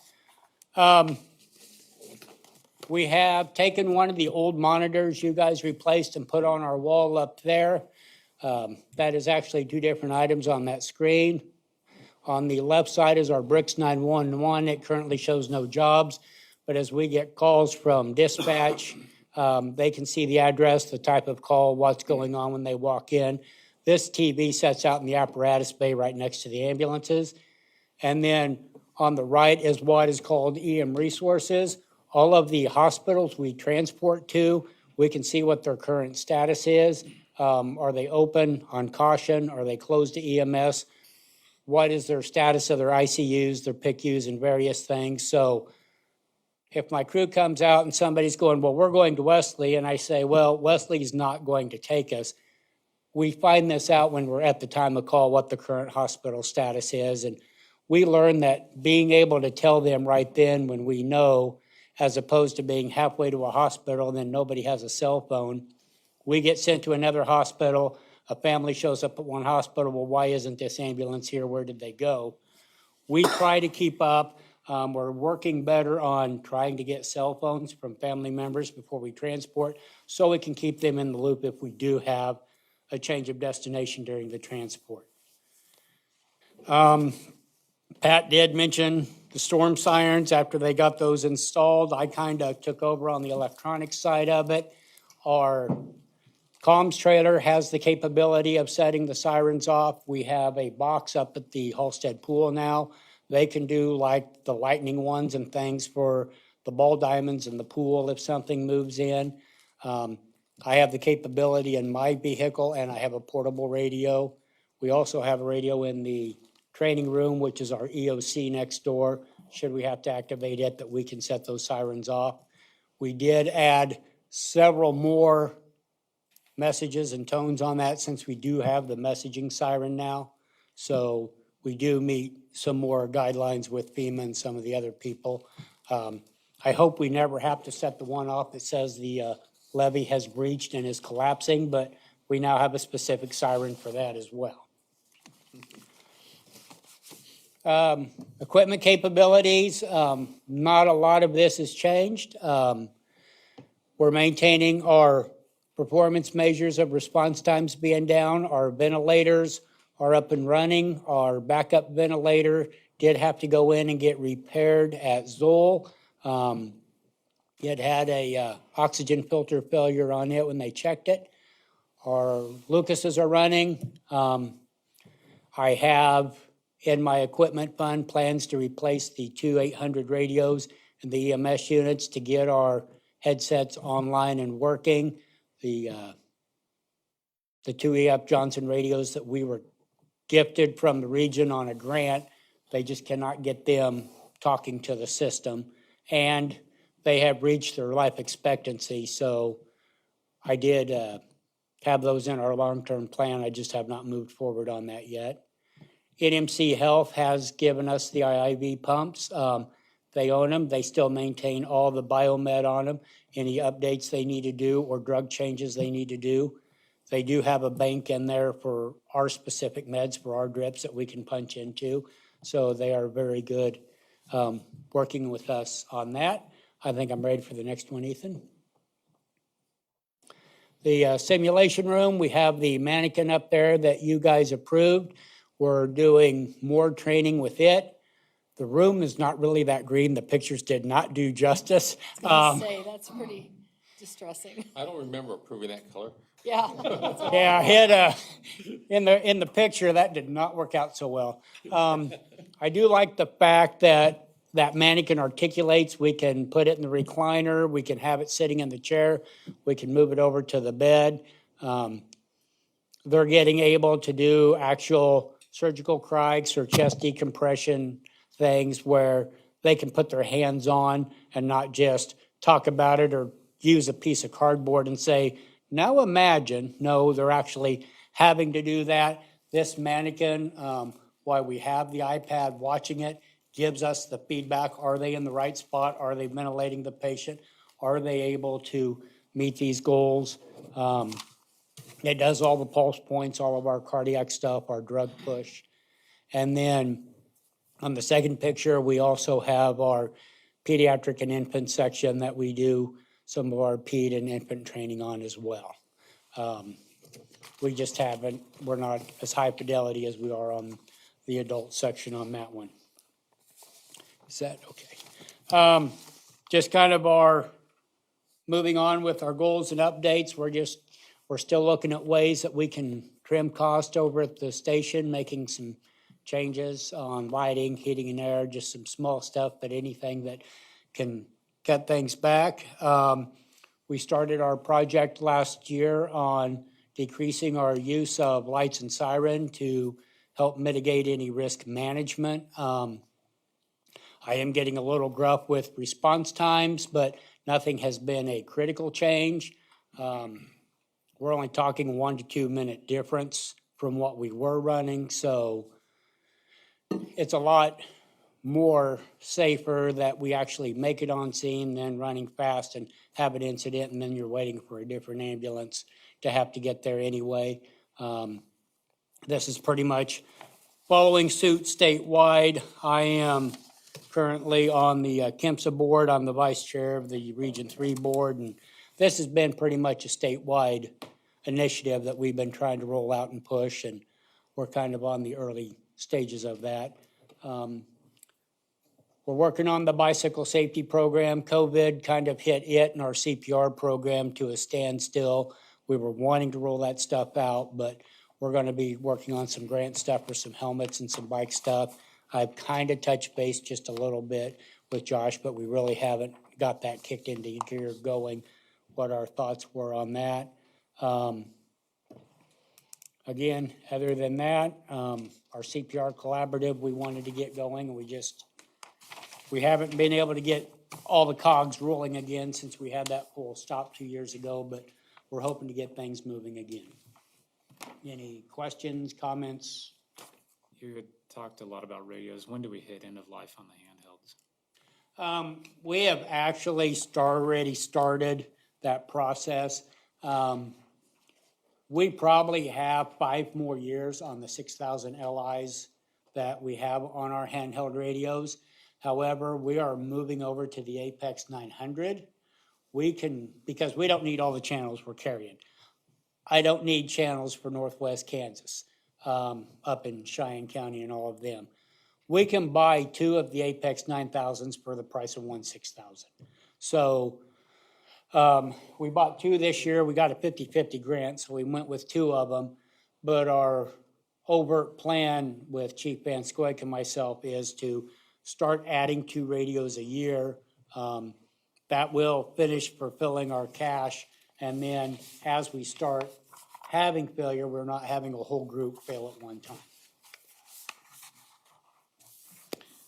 We have taken one of the old monitors you guys replaced and put on our wall up there. That is actually two different items on that screen. On the left side is our Bricks 911. It currently shows no jobs, but as we get calls from dispatch, they can see the address, the type of call, what's going on when they walk in. This TV sets out in the apparatus bay right next to the ambulances. And then on the right is what is called EM resources. All of the hospitals we transport to, we can see what their current status is. Are they open on caution? Are they closed to EMS? What is their status of their ICUs, their PICUs, and various things? So if my crew comes out and somebody's going, well, we're going to Wesley, and I say, well, Wesley's not going to take us, we find this out when we're at the time of call what the current hospital status is. And we learn that being able to tell them right then when we know, as opposed to being halfway to a hospital and then nobody has a cell phone, we get sent to another hospital, a family shows up at one hospital, well, why isn't this ambulance here? Where did they go? We try to keep up. We're working better on trying to get cell phones from family members before we transport so we can keep them in the loop if we do have a change of destination during the transport. Pat did mention the storm sirens. After they got those installed, I kind of took over on the electronic side of it. Our comms trailer has the capability of setting the sirens off. We have a box up at the Halstead pool now. They can do like the lightning ones and things for the ball diamonds in the pool if something moves in. I have the capability in my vehicle and I have a portable radio. We also have a radio in the training room, which is our EOC next door, should we have to activate it, that we can set those sirens off. We did add several more messages and tones on that since we do have the messaging siren now. So we do meet some more guidelines with FEMA and some of the other people. I hope we never have to set the one off that says the levee has breached and is collapsing, but we now have a specific siren for that as well. Equipment capabilities, not a lot of this has changed. We're maintaining our performance measures of response times being down. Our ventilators are up and running. Our backup ventilator did have to go in and get repaired at Zoll. It had a oxygen filter failure on it when they checked it. Our Lucases are running. I have in my equipment fund plans to replace the two 800 radios and the EMS units to get our headsets online and working. The two E.F. Johnson radios that we were gifted from the region on a grant, they just cannot get them talking to the system. And they have reached their life expectancy. So I did have those in our long-term plan. I just have not moved forward on that yet. NMC Health has given us the IV pumps. They own them. They still maintain all the biomed on them. Any updates they need to do or drug changes they need to do. They do have a bank in there for our specific meds for our drips that we can punch into. So they are very good working with us on that. I think I'm ready for the next one, Ethan. The simulation room, we have the mannequin up there that you guys approved. We're doing more training with it. The room is not really that green. The pictures did not do justice. Say, that's pretty distressing. I don't remember approving that color. Yeah. Yeah, I had in the picture, that did not work out so well. I do like the fact that mannequin articulates. We can put it in the recliner. We can have it sitting in the chair. We can move it over to the bed. They're getting able to do actual surgical crikes or chest decompression things where they can put their hands on and not just talk about it or use a piece of cardboard and say, now imagine. No, they're actually having to do that. This mannequin, while we have the iPad watching it, gives us the feedback. Are they in the right spot? Are they ventilating the patient? Are they able to meet these goals? It does all the pulse points, all of our cardiac stuff, our drug push. And then on the second picture, we also have our pediatric and infant section that we do some of our ped and infant training on as well. We just haven't, we're not as high fidelity as we are on the adult section on that one. Is that okay? Just kind of our moving on with our goals and updates. We're still looking at ways that we can trim cost over at the station, making some changes on lighting, heating and air, just some small stuff, but anything that can cut things back. We started our project last year on decreasing our use of lights and siren to help mitigate any risk management. I am getting a little gruff with response times, but nothing has been a critical change. We're only talking 1 to 2 minute difference from what we were running, so it's a lot more safer that we actually make it on scene than running fast and have an incident and then you're waiting for a different ambulance to have to get there anyway. This is pretty much following suit statewide. I am currently on the KIMSA board. I'm the vice chair of the Region 3 board, and this has been pretty much a statewide initiative that we've been trying to roll out and push, and we're kind of on the early stages of that. We're working on the bicycle safety program. COVID kind of hit it and our CPR program to a standstill. We were wanting to roll that stuff out, but we're going to be working on some grant stuff for some helmets and some bike stuff. I've kind of touched base just a little bit with Josh, but we really haven't got that kicked into gear going, what our thoughts were on that. Again, other than that, our CPR collaborative, we wanted to get going, and we haven't been able to get all the cogs rolling again since we had that full stop 2 years ago, but we're hoping to get things moving again. Any questions, comments? You had talked a lot about radios. When do we hit end of life on the handhelds? We have actually already started that process. We probably have 5 more years on the 6,000 LIs that we have on our handheld radios. However, we are moving over to the Apex 900. Because we don't need all the channels we're carrying. I don't need channels for Northwest Kansas, up in Cheyenne County and all of them. We can buy 2 of the Apex 9000s for the price of one 6,000. So we bought 2 this year. We got a 50-50 grant, so we went with 2 of them. But our overt plan with Chief Van Scoik and myself is to start adding 2 radios a year. That will finish fulfilling our cash. And then as we start having failure, we're not having a whole group fail at one time.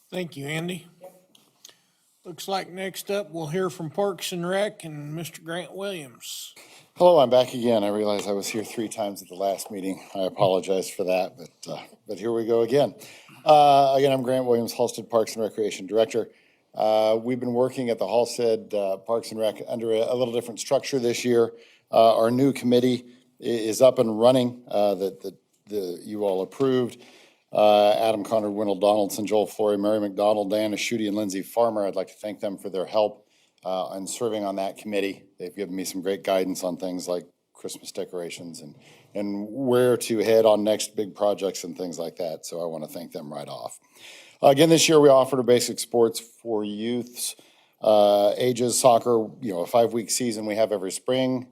Thank you, Andy. Looks like next up, we'll hear from Parks and Rec and Mr. Grant Williams. Hello, I'm back again. I realize I was here 3 times at the last meeting. I apologize for that, but here we go again. Again, I'm Grant Williams, Halstead Parks and Recreation Director. We've been working at the Halstead Parks and Rec under a little different structure this year. Our new committee is up and running that you all approved. Adam Conrad, Wendell Donaldson, Joel Flory, Mary McDonald, Diana Schutte, and Lindsay Farmer. I'd like to thank them for their help in serving on that committee. They've given me some great guidance on things like Christmas decorations and where to head on next big projects and things like that. So I want to thank them right off. Again, this year we offered a basic sports for youths ages, soccer, a 5-week season we have every spring.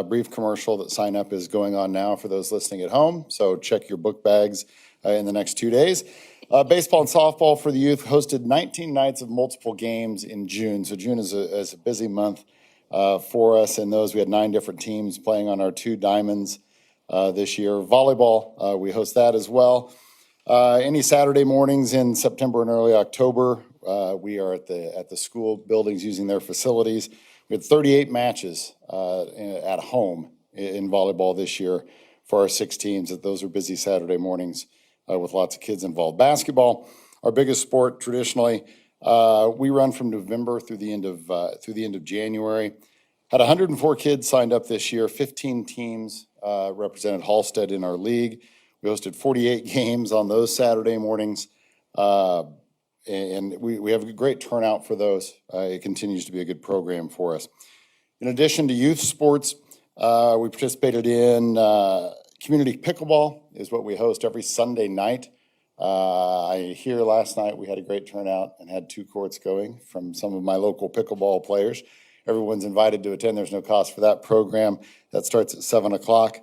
Brief commercial that sign up is going on now for those listening at home. So check your book bags in the next 2 days. Baseball and softball for the youth hosted 19 nights of multiple games in June. So June is a busy month for us. In those, we had 9 different teams playing on our 2 diamonds this year. Volleyball, we host that as well. Any Saturday mornings in September and early October, we are at the school buildings using their facilities. We had 38 matches at home in volleyball this year for our 6 teams. Those are busy Saturday mornings with lots of kids involved. Basketball, our biggest sport traditionally. We run from November through the end of January. Had 104 kids signed up this year. 15 teams represented Halstead in our league. We hosted 48 games on those Saturday mornings, and we have a great turnout for those. It continues to be a good program for us. In addition to youth sports, we participated in community pickleball is what we host every Sunday night. I hear last night we had a great turnout and had 2 courts going from some of my local pickleball players. Everyone's invited to attend. There's no cost for that program. That starts at 7 o'clock.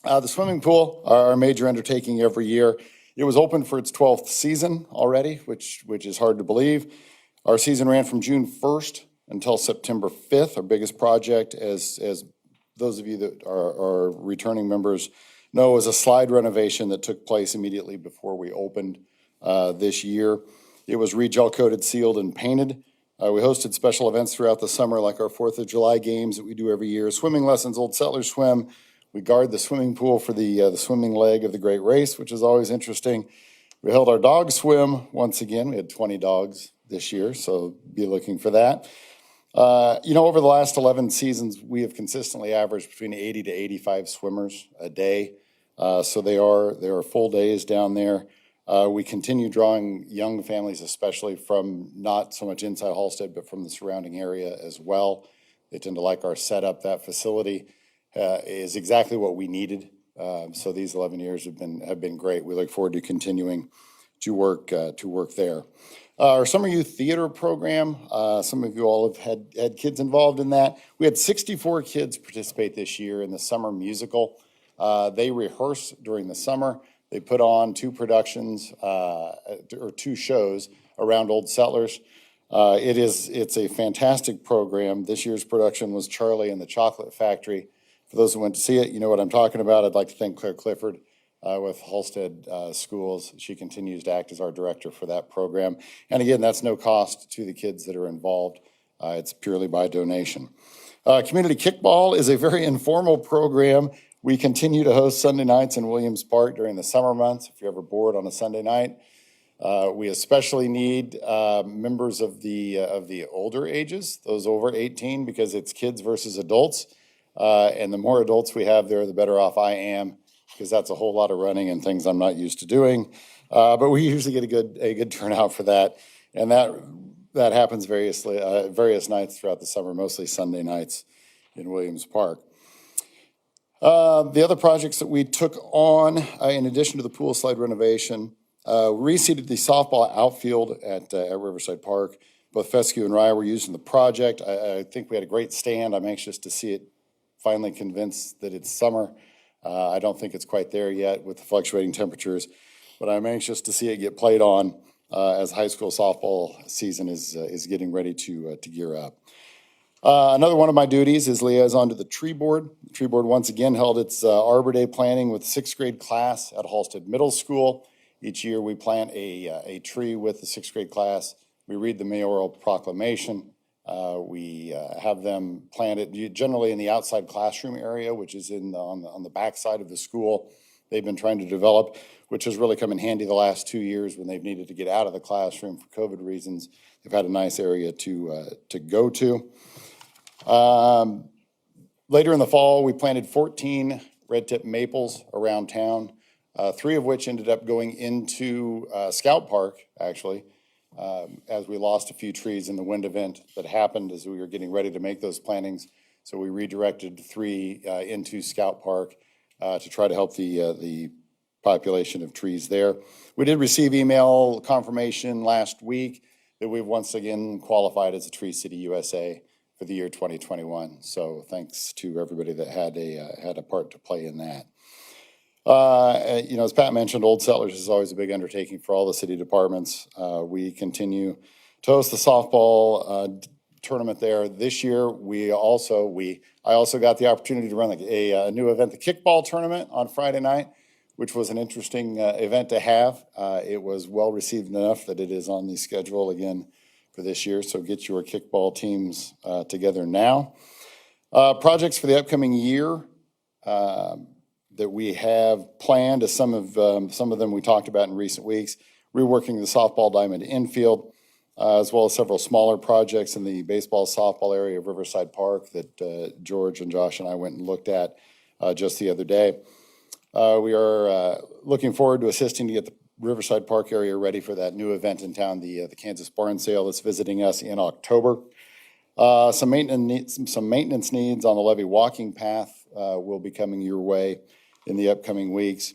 The swimming pool, our major undertaking every year. It was open for its 12th season already, which is hard to believe. Our season ran from June 1st until September 5th. Our biggest project, as those of you that are returning members know, was a slide renovation that took place immediately before we opened this year. It was re-gel coated, sealed, and painted. We hosted special events throughout the summer, like our 4th of July games that we do every year. Swimming lessons, Old Settlers Swim. We guard the swimming pool for the swimming leg of the Great Race, which is always interesting. We held our dog swim once again. We had 20 dogs this year, so be looking for that. Over the last 11 seasons, we have consistently averaged between 80 to 85 swimmers a day. So they are full days down there. We continue drawing young families, especially from not so much inside Halstead, but from the surrounding area as well. They tend to like our setup. That facility is exactly what we needed. So these 11 years have been great. We look forward to continuing to work there. Our summer youth theater program, some of you all have had kids involved in that. We had 64 kids participate this year in the summer musical. They rehearse during the summer. They put on 2 productions or 2 shows around Old Settlers. It's a fantastic program. This year's production was Charlie and the Chocolate Factory. For those who went to see it, you know what I'm talking about. I'd like to thank Claire Clifford with Halstead Schools. She continues to act as our director for that program. And again, that's no cost to the kids that are involved. It's purely by donation. Community kickball is a very informal program. We continue to host Sunday nights in Williams Park during the summer months. If you're ever bored on a Sunday night, we especially need members of the older ages, those over 18, because it's kids versus adults. And the more adults we have there, the better off I am, because that's a whole lot of running and things I'm not used to doing. But we usually get a good turnout for that, and that happens various nights throughout the summer, mostly Sunday nights in Williams Park. The other projects that we took on, in addition to the pool slide renovation, reseeded the softball outfield at Riverside Park. Both Fescue and Rye were used in the project. I think we had a great stand. I'm anxious to see it finally convinced that it's summer. I don't think it's quite there yet with the fluctuating temperatures, but I'm anxious to see it get played on as high school softball season is getting ready to gear up. Another one of my duties is liaison to the tree board. The tree board once again held its Arbor Day planting with sixth grade class at Halstead Middle School. Each year we plant a tree with the sixth grade class. We read the mayoral proclamation. We have them planted generally in the outside classroom area, which is on the back side of the school. They've been trying to develop, which has really come in handy the last 2 years when they've needed to get out of the classroom for COVID reasons. They've had a nice area to go to. Later in the fall, we planted 14 red tip maples around town, 3 of which ended up going into Scout Park, actually, as we lost a few trees in the wind event that happened as we were getting ready to make those plantings. So we redirected 3 into Scout Park to try to help the population of trees there. We did receive email confirmation last week that we've once again qualified as a Tree City USA for the year 2021. So thanks to everybody that had a part to play in that. As Pat mentioned, Old Settlers is always a big undertaking for all the city departments. We continue to host the softball tournament there. This year, I also got the opportunity to run a new event, the kickball tournament on Friday night, which was an interesting event to have. It was well received enough that it is on the schedule again for this year. So get your kickball teams together now. Projects for the upcoming year that we have planned, as some of them we talked about in recent weeks, reworking the softball diamond infield, as well as several smaller projects in the baseball softball area of Riverside Park that George and Josh and I went and looked at just the other day. We are looking forward to assisting to get the Riverside Park area ready for that new event in town, the Kansas Barn Sale that's visiting us in October. Some maintenance needs on the levee walking path will be coming your way in the upcoming weeks,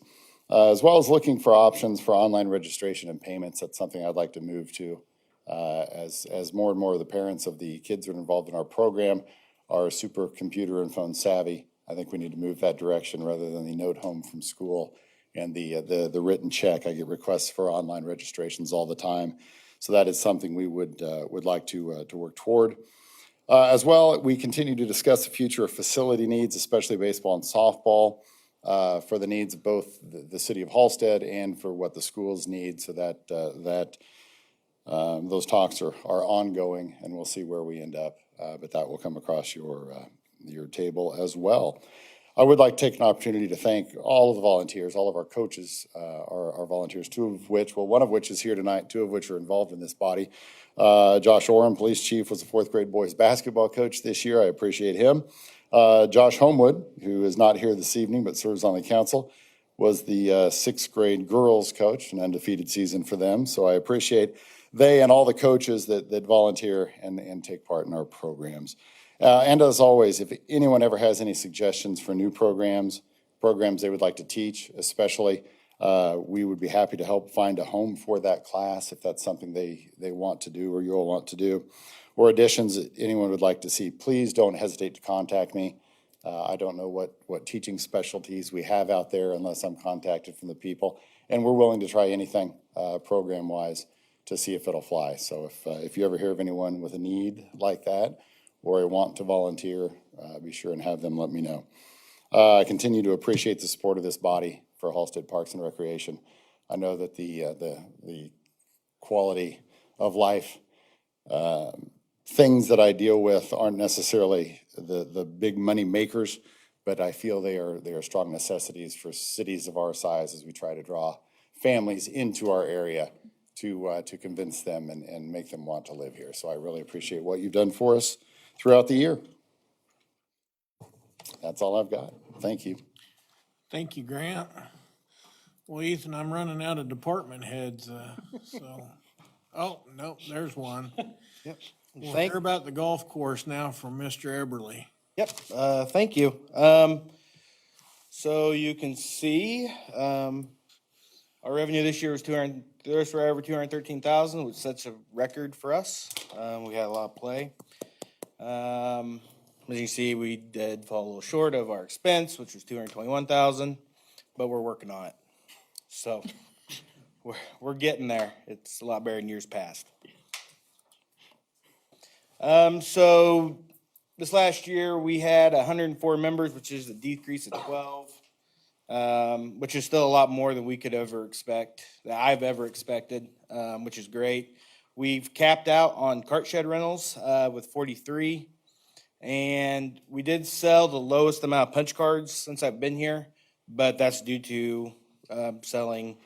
as well as looking for options for online registration and payments. That's something I'd like to move to as more and more of the parents of the kids that are involved in our program are super computer and phone savvy. I think we need to move that direction rather than the note home from school and the written check. I get requests for online registrations all the time. So that is something we would like to work toward. As well, we continue to discuss the future of facility needs, especially baseball and softball, for the needs of both the city of Halstead and for what the schools need, so that those talks are ongoing, and we'll see where we end up. But that will come across your table as well. I would like to take an opportunity to thank all of the volunteers, all of our coaches, our volunteers, one of which is here tonight, 2 of which are involved in this body. Josh Oram, police chief, was the 4th grade boys basketball coach this year. I appreciate him. Josh Homewood, who is not here this evening but serves on the council, was the 6th grade girls coach, an undefeated season for them. So I appreciate they and all the coaches that volunteer and take part in our programs. And as always, if anyone ever has any suggestions for new programs they would like to teach, especially, we would be happy to help find a home for that class if that's something they want to do or you'll want to do, or additions that anyone would like to see. Please don't hesitate to contact me. I don't know what teaching specialties we have out there unless I'm contacted from the people, and we're willing to try anything program-wise to see if it'll fly. So if you ever hear of anyone with a need like that or a want to volunteer, be sure and have them let me know. I continue to appreciate the support of this body for Halstead Parks and Recreation. I know that the quality of life things that I deal with aren't necessarily the big money makers, but I feel they are strong necessities for cities of our size as we try to draw families into our area to convince them and make them want to live here. So I really appreciate what you've done for us throughout the year. That's all I've got. Thank you. Thank you, Grant. Well, Ethan, I'm running out of department heads, oh, nope, there's one. Yep. We'll Thank, hear about the golf course now from Mr. Eberly. yep, thank you. So you can see, our revenue this year was just right over 213,000, which sets a record for us. We had a lot of play. As you can see, we did fall a little short of our expense, which was 221,000, but we're working on it. So we're getting there. It's a lot better than years past. So this last year we had 104 members, which is a decrease of 12, which is still a lot more than we could ever expect, that I've ever expected, which is great. We've capped out on cart shed rentals with 43, and we did sell the lowest amount of punch cards since I've been here, but that's due to selling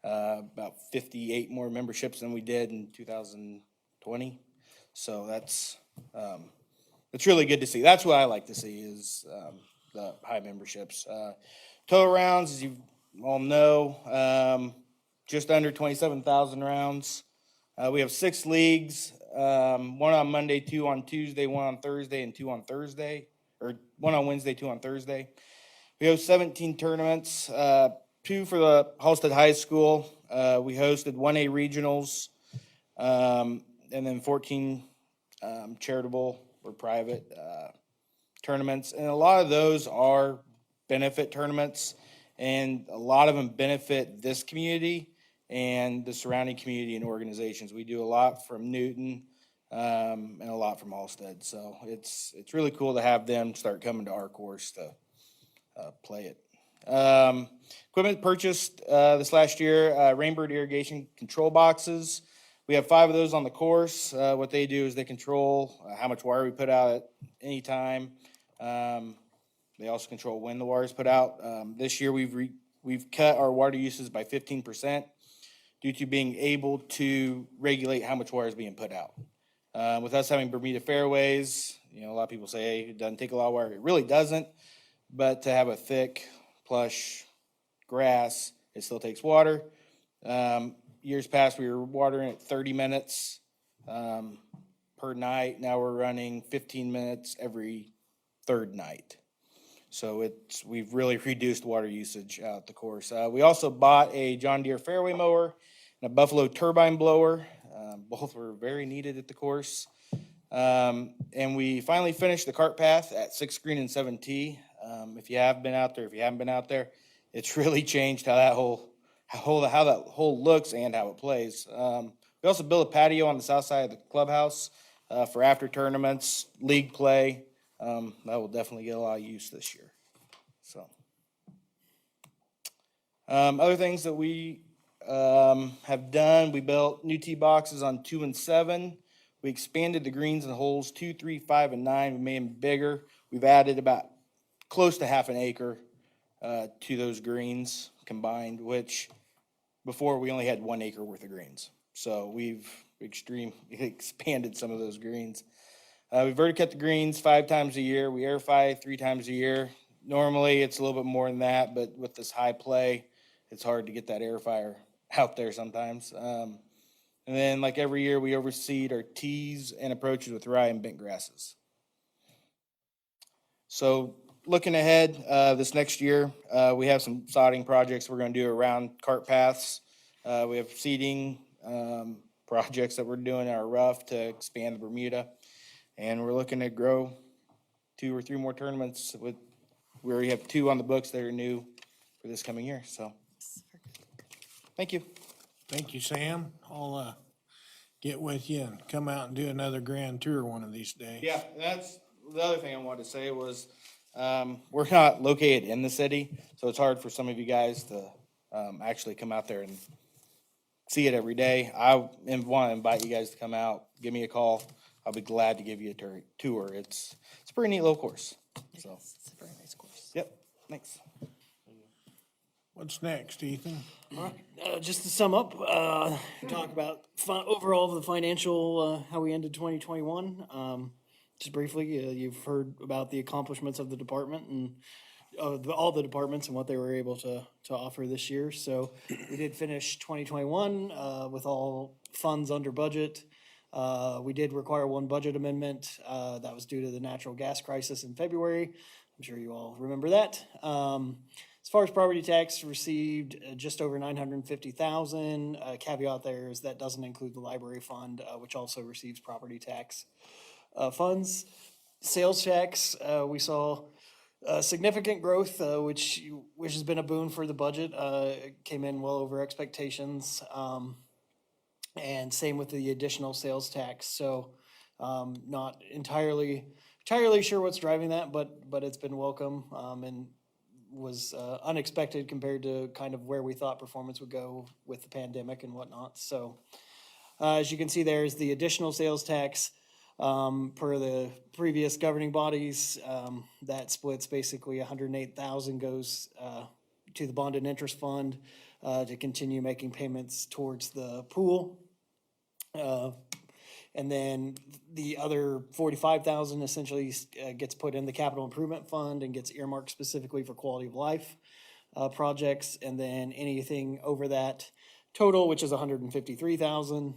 about 58 more memberships than we did in 2020. So that's really good to see. That's what I like to see is the high memberships. Total rounds, as you all know, just under 27,000 rounds. We have 6 leagues, 1 on Monday, 2 on Tuesday, 1 on Thursday, and 2 on Thursday, or 1 on Wednesday, 2 on Thursday. We have 17 tournaments, 2 for the Halstead High School. We hosted 1A regionals, and then 14 charitable or private tournaments. And a lot of those are benefit tournaments, and a lot of them benefit this community and the surrounding community and organizations. We do a lot from Newton and a lot from Halstead. So it's really cool to have them start coming to our course to play it. Equipment purchased this last year, Rainbird irrigation control boxes. We have 5 of those on the course. What they do is they control how much water we put out at any time. They also control when the water is put out. This year we've cut our water uses by 15% due to being able to regulate how much water is being put out. With us having Bermuda fairways, a lot of people say, hey, it doesn't take a lot of water. It really doesn't, but to have a thick, plush grass, it still takes water. Years past, we were watering it 30 minutes per night. Now we're running 15 minutes every 3rd night. So we've really reduced water usage out at the course. We also bought a John Deere fairway mower and a Buffalo turbine blower. Both were very needed at the course. And we finally finished the cart path at 6th Green and 7T. If you have been out there, if you haven't been out there, it's really changed how that hole looks and how it plays. We also built a patio on the south side of the clubhouse for after tournaments, league play. That will definitely get a lot of use this year. So, other things that we have done, we built new tee boxes on 2 and 7. We expanded the greens and holes 2, 3, 5, and 9. We made them bigger. We've added about close to half an acre to those greens combined, which before we only had 1 acre worth of greens. So we've expanded some of those greens. We've already cut the greens 5 times a year. We air fry 3 times a year. Normally it's a little bit more than that, but with this high play, it's hard to get that air fire out there sometimes. And then like every year, we overseed our tees and approaches with rye and bent grasses. So looking ahead, this next year, we have some sodding projects we're going to do around cart paths. We have seeding projects that we're doing in our rough to expand the Bermuda. And we're looking to grow 2 or 3 more tournaments. We already have 2 on the books that are new for this coming year. So thank you. Thank you, Sam. I'll get with you and come out and do another grand tour one of these days. Yeah, that's the other thing I wanted to say was we're not located in the city, so it's hard for some of you guys to actually come out there and see it every day. I want to invite you guys to come out, give me a call. I'll be glad to give you a tour. It's a pretty neat little course. So, It's a very nice course. yep, thanks. What's next, Ethan? Just to sum up, talk about overall the financial, how we ended 2021. Just briefly, you've heard about the accomplishments of the department and all the departments and what they were able to offer this year. So we did finish 2021 with all funds under budget. We did require one budget amendment that was due to the natural gas crisis in February. I'm sure you all remember that. As far as property tax, received just over 950,000. Caveat there is that doesn't include the library fund, which also receives property tax funds. Sales tax, we saw significant growth, which has been a boon for the budget. It came in well over expectations, and same with the additional sales tax. So, not entirely sure what's driving that, but it's been welcome, and was unexpected compared to kind of where we thought performance would go with the pandemic and whatnot. So, as you can see, there's the additional sales tax per the previous governing bodies. That splits basically 108,000 goes to the bond and interest fund to continue making payments towards the pool. And then the other 45,000 essentially gets put in the capital improvement fund and gets earmarked specifically for quality of life projects. And then anything over that total, which is 153,000,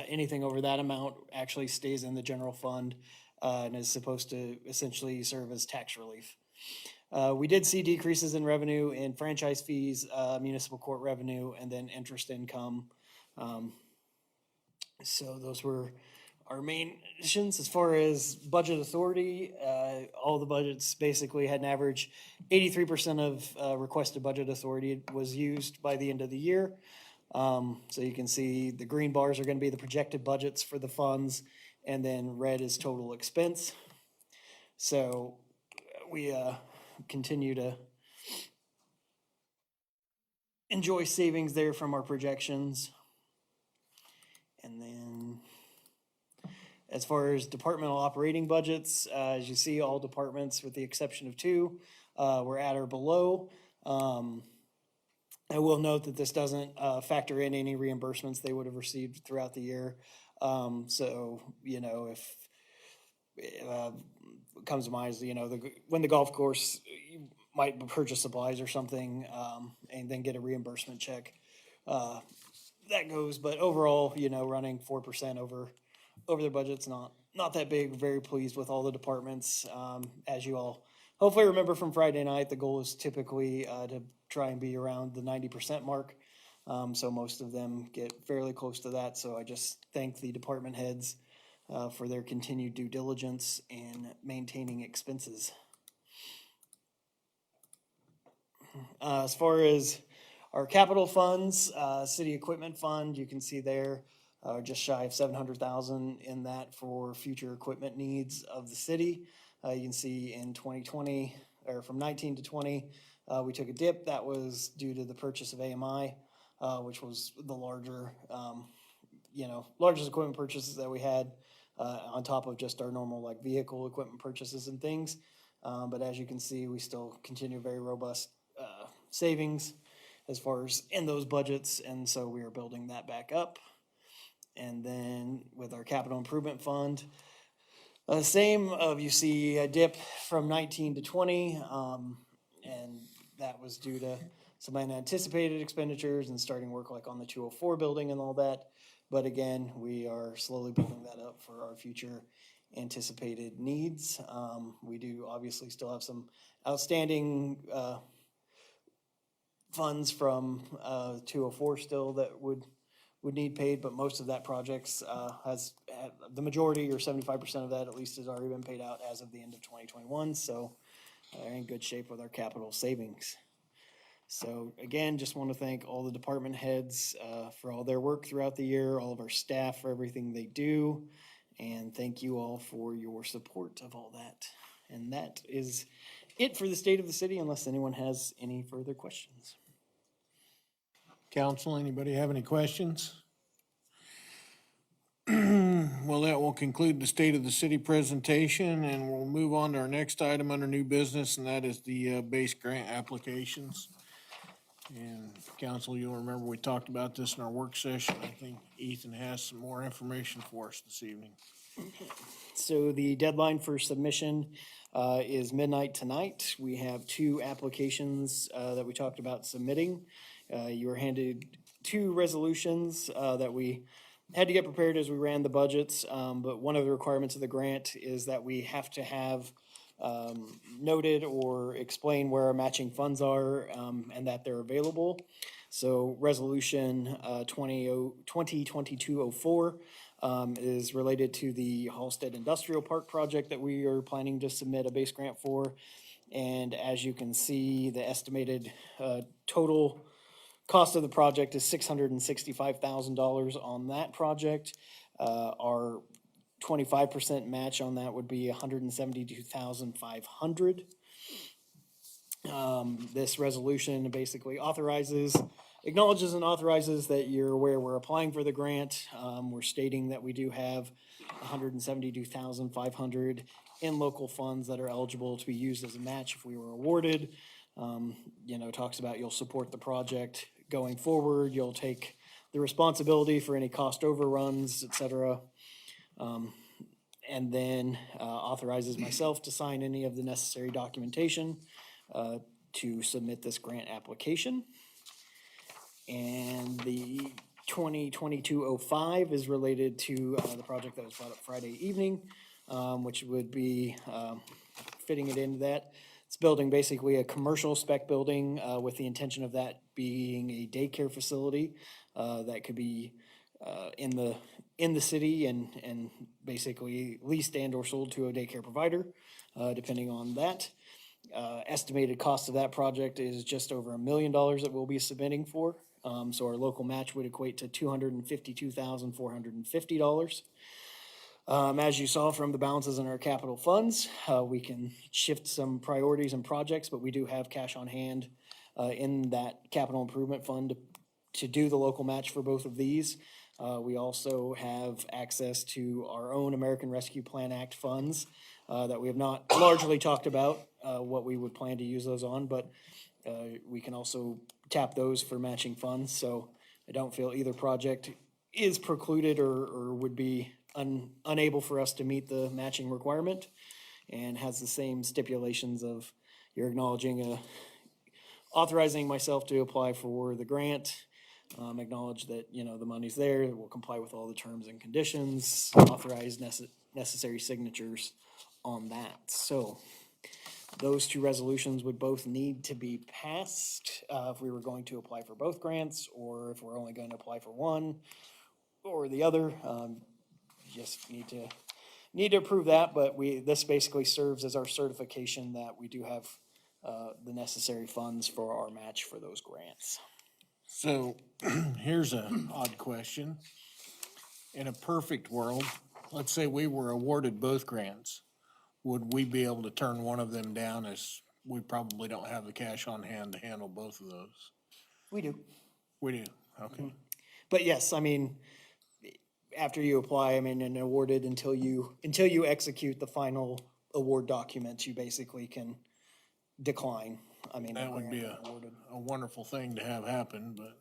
anything over that amount actually stays in the general fund and is supposed to essentially serve as tax relief. We did see decreases in revenue in franchise fees, municipal court revenue, and then interest income. So those were our main additions. As far as budget authority, all the budgets basically had an average 83% of requested budget authority was used by the end of the year. So you can see the green bars are going to be the projected budgets for the funds, and then red is total expense. So we continue to enjoy savings there from our projections. And then as far as departmental operating budgets, as you see, all departments with the exception of two were at or below. I will note that this doesn't factor in any reimbursements they would have received throughout the year. So, you know, if it comes to mind, is, you know, when the golf course you might purchase supplies or something and then get a reimbursement check. That goes, but overall, you know, running 4% over their budget's not that big. Very pleased with all the departments. As you all hopefully remember from Friday night, the goal is typically to try and be around the 90% mark. So most of them get fairly close to that. So I just thank the department heads for their continued due diligence in maintaining expenses. As far as our capital funds, city equipment fund, you can see there just shy of 700,000 in that for future equipment needs of the city. You can see in 2020, or from 19 to 20, we took a dip. That was due to the purchase of AMI, which was the larger, largest equipment purchases that we had on top of just our normal like vehicle equipment purchases and things. But as you can see, we still continue very robust savings as far as in those budgets, and so we are building that back up. And then with our capital improvement fund, same of you see a dip from 19 to 20, and that was due to some unanticipated expenditures and starting work like on the 204 building and all that. But again, we are slowly building that up for our future anticipated needs. We do obviously still have some outstanding funds from 204 still that would need paid, but most of that projects has the majority or 75% of that at least has already been paid out as of the end of 2021. So they're in good shape with our capital savings. So again, just want to thank all the department heads for all their work throughout the year, all of our staff for everything they do, and thank you all for your support of all that. And that is it for the state of the city, unless anyone has any further questions. Council, anybody have any questions? Well, that will conclude the State of the City presentation, and we'll move on to our next item under new business, and that is the base grant applications. And council, you'll remember we talked about this in our work session. I think Ethan has some more information for us this evening. So the deadline for submission is midnight tonight. We have 2 applications that we talked about submitting. You were handed 2 resolutions that we had to get prepared as we ran the budgets. But one of the requirements of the grant is that we have to have noted or explain where our matching funds are and that they're available. So resolution 2022-04 is related to the Halstead Industrial Park project that we are planning to submit a base grant for. And as you can see, the estimated total cost of the project is $665,000 on that project. Our 25% match on that would be $172,500. This resolution basically acknowledges and authorizes that you're aware we're applying for the grant. We're stating that we do have $172,500 in local funds that are eligible to be used as a match if we were awarded. Talks about you'll support the project going forward. You'll take the responsibility for any cost overruns, et cetera. And then authorizes myself to sign any of the necessary documentation to submit this grant application. And the 2022-05 is related to the project that was brought up Friday evening, which would be fitting it into that. It's building basically a commercial spec building with the intention of that being a daycare facility that could be in the city and basically leased and or sold to a daycare provider, depending on that. Estimated cost of that project is just over $1 million that we'll be submitting for. So our local match would equate to $252,450. As you saw from the balances in our capital funds, we can shift some priorities and projects, but we do have cash on hand in that capital improvement fund to do the local match for both of these. We also have access to our own American Rescue Plan Act funds that we have not largely talked about what we would plan to use those on, but we can also tap those for matching funds. So I don't feel either project is precluded or would be unable for us to meet the matching requirement, and has the same stipulations of you're authorizing myself to apply for the grant, acknowledge that, the money's there, it will comply with all the terms and conditions, authorize necessary signatures on that. So those 2 resolutions would both need to be passed if we were going to apply for both grants, or if we're only going to apply for one or the other. Just need to approve that, but this basically serves as our certification that we do have the necessary funds for our match for those grants. So here's an odd question. In a perfect world, let's say we were awarded both grants, would we be able to turn one of them down, as we probably don't have the cash on hand to handle both of those? We do. We do, okay. But yes, after you apply, and awarded, until you execute the final award documents, you basically can decline. That would be a wonderful thing to have happen, but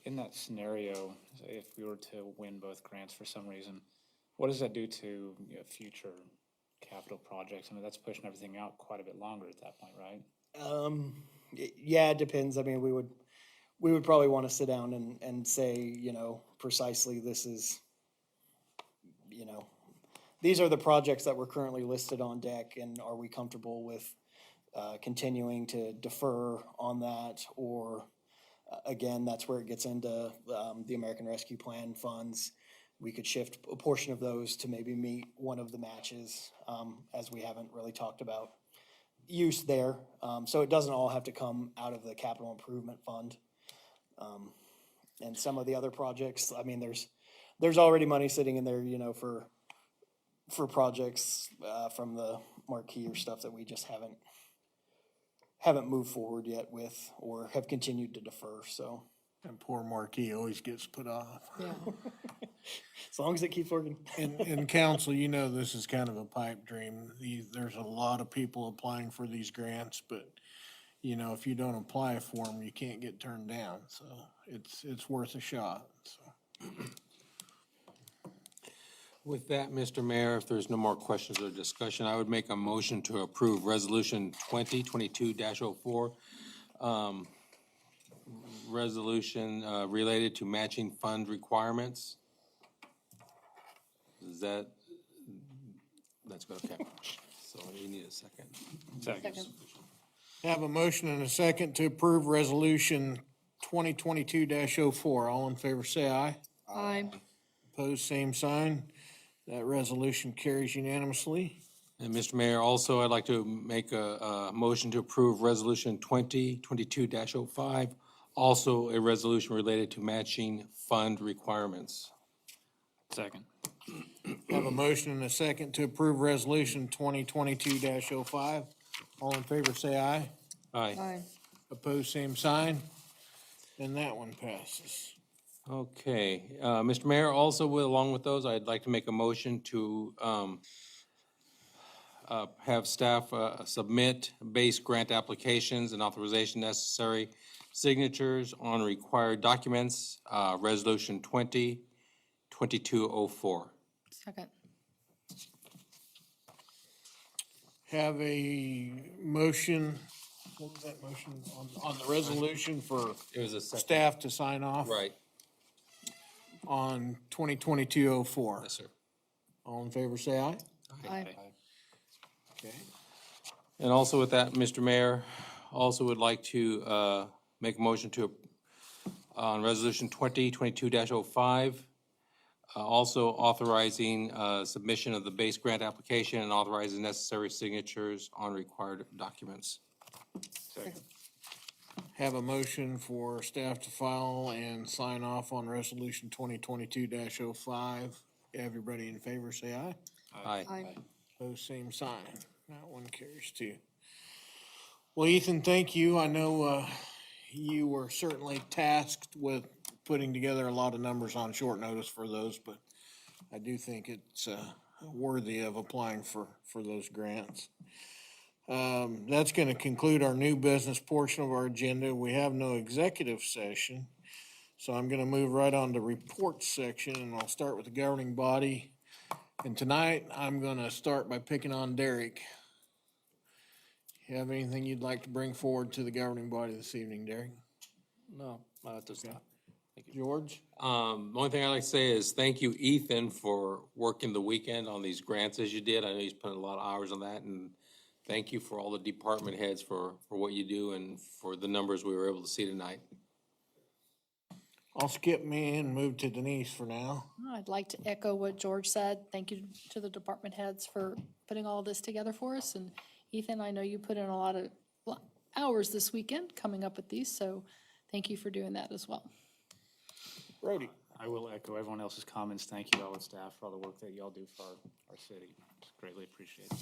In that scenario, if we were to win both grants for some reason, what does that do to future capital projects? That's pushing everything out quite a bit longer at that point, right? Yeah, it depends. We would probably want to sit down and say, precisely this is, these are the projects that were currently listed on deck, and are we comfortable with continuing to defer on that? Or again, that's where it gets into the American Rescue Plan funds. We could shift a portion of those to maybe meet one of the matches, as we haven't really talked about use there. So it doesn't all have to come out of the capital improvement fund. And some of the other projects, there's already money sitting in there, for projects from the marquee or stuff that we just haven't moved forward yet with, or have continued to defer. So and poor Marquis always gets put off. Yeah. As long as it keeps working. And council, you know, this is kind of a pipe dream. There's a lot of people applying for these grants, but, you know, if you don't apply for them, you can't get turned down. So it's worth a shot, so. With that, Mr. Mayor, if there's no more questions or discussion, I would make a motion to approve Resolution 2022-04, resolution related to matching fund requirements. Is that's good, okay. So you need a second. Second. Have a motion and a second to approve Resolution 2022-04. All in favor, say aye. Aye. Opposed, same sign. That resolution carries unanimously. And Mr. Mayor, also, I'd like to make a motion to approve Resolution 2022-05, also a resolution related to matching fund requirements. Second. Have a motion and a second to approve Resolution 2022-05. All in favor, say aye. Aye. Aye. Opposed, same sign. And that one passes. Okay, Mr. Mayor, also along with those, I'd like to make a motion to have staff submit base grant applications and authorization necessary signatures on required documents, Resolution 2022-04. Second. Have a motion, what was that motion, on the resolution for It was a second. staff to sign off? Right, On 2022-04. yes, sir. All in favor, say aye. Aye. Okay. And also with that, Mr. Mayor, also would like to make a motion to, on Resolution 2022-05, also authorizing submission of the base grant application and authorizing necessary signatures on required documents. Second. Have a motion for staff to file and sign off on Resolution 2022-05. Everybody in favor, say aye. Aye. Aye. Opposed, same sign. That one carries too. Well, Ethan, thank you. I know you were certainly tasked with putting together a lot of numbers on short notice for those, but I do think it's worthy of applying for those grants. That's going to conclude our new business portion of our agenda. We have no executive session, so I'm going to move right on to reports section, and I'll start with the governing body. And tonight, I'm going to start by picking on Derek. You have anything you'd like to bring forward to the governing body this evening, Derek? No, not this time. George? The only thing I'd like to say is thank you, Ethan, for working the weekend on these grants as you did. I know he's put a lot of hours on that, and thank you for all the department heads for what you do and for the numbers we were able to see tonight. I'll skip me and move to Denise for now. I'd like to echo what George said. Thank you to the department heads for putting all this together for us. And Ethan, I know you put in a lot of hours this weekend coming up with these, so thank you for doing that as well. Brody? I will echo everyone else's comments. Thank you, all the staff, for all the work that y'all do for our city. It's greatly appreciated.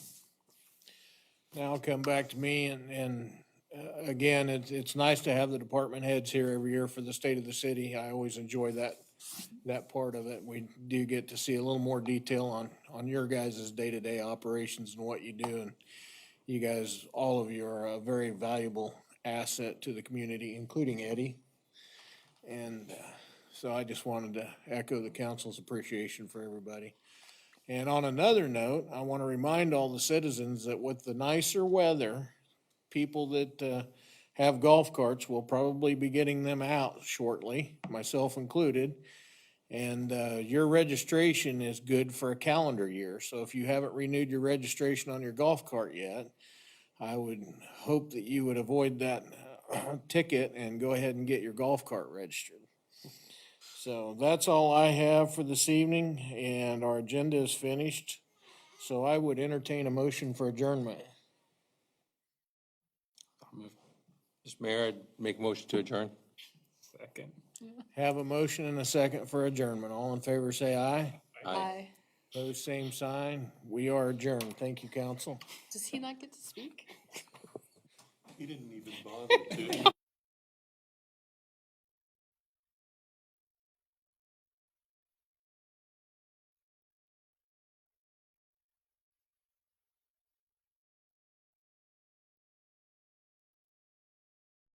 Now I'll come back to me and again, it's nice to have the department heads here every year for the state of the city. I always enjoy that part of it. We do get to see a little more detail on your guys' day-to-day operations and what you do. And you guys, all of you are a very valuable asset to the community, including Eddie. And so I just wanted to echo the council's appreciation for everybody. And on another note, I want to remind all the citizens that with the nicer weather, people that have golf carts will probably be getting them out shortly, myself included. And your registration is good for a calendar year. So if you haven't renewed your registration on your golf cart yet, I would hope that you would avoid that ticket and go ahead and get your golf cart registered. So that's all I have for this evening, and our agenda is finished. So I would entertain a motion for adjournment. Mr. Mayor, I'd make a motion to adjourn. Second. Have a motion and a second for adjournment. All in favor, say aye. Aye. Opposed, same sign. We are adjourned. Thank you, council. Does he not get to speak? He didn't even bother to.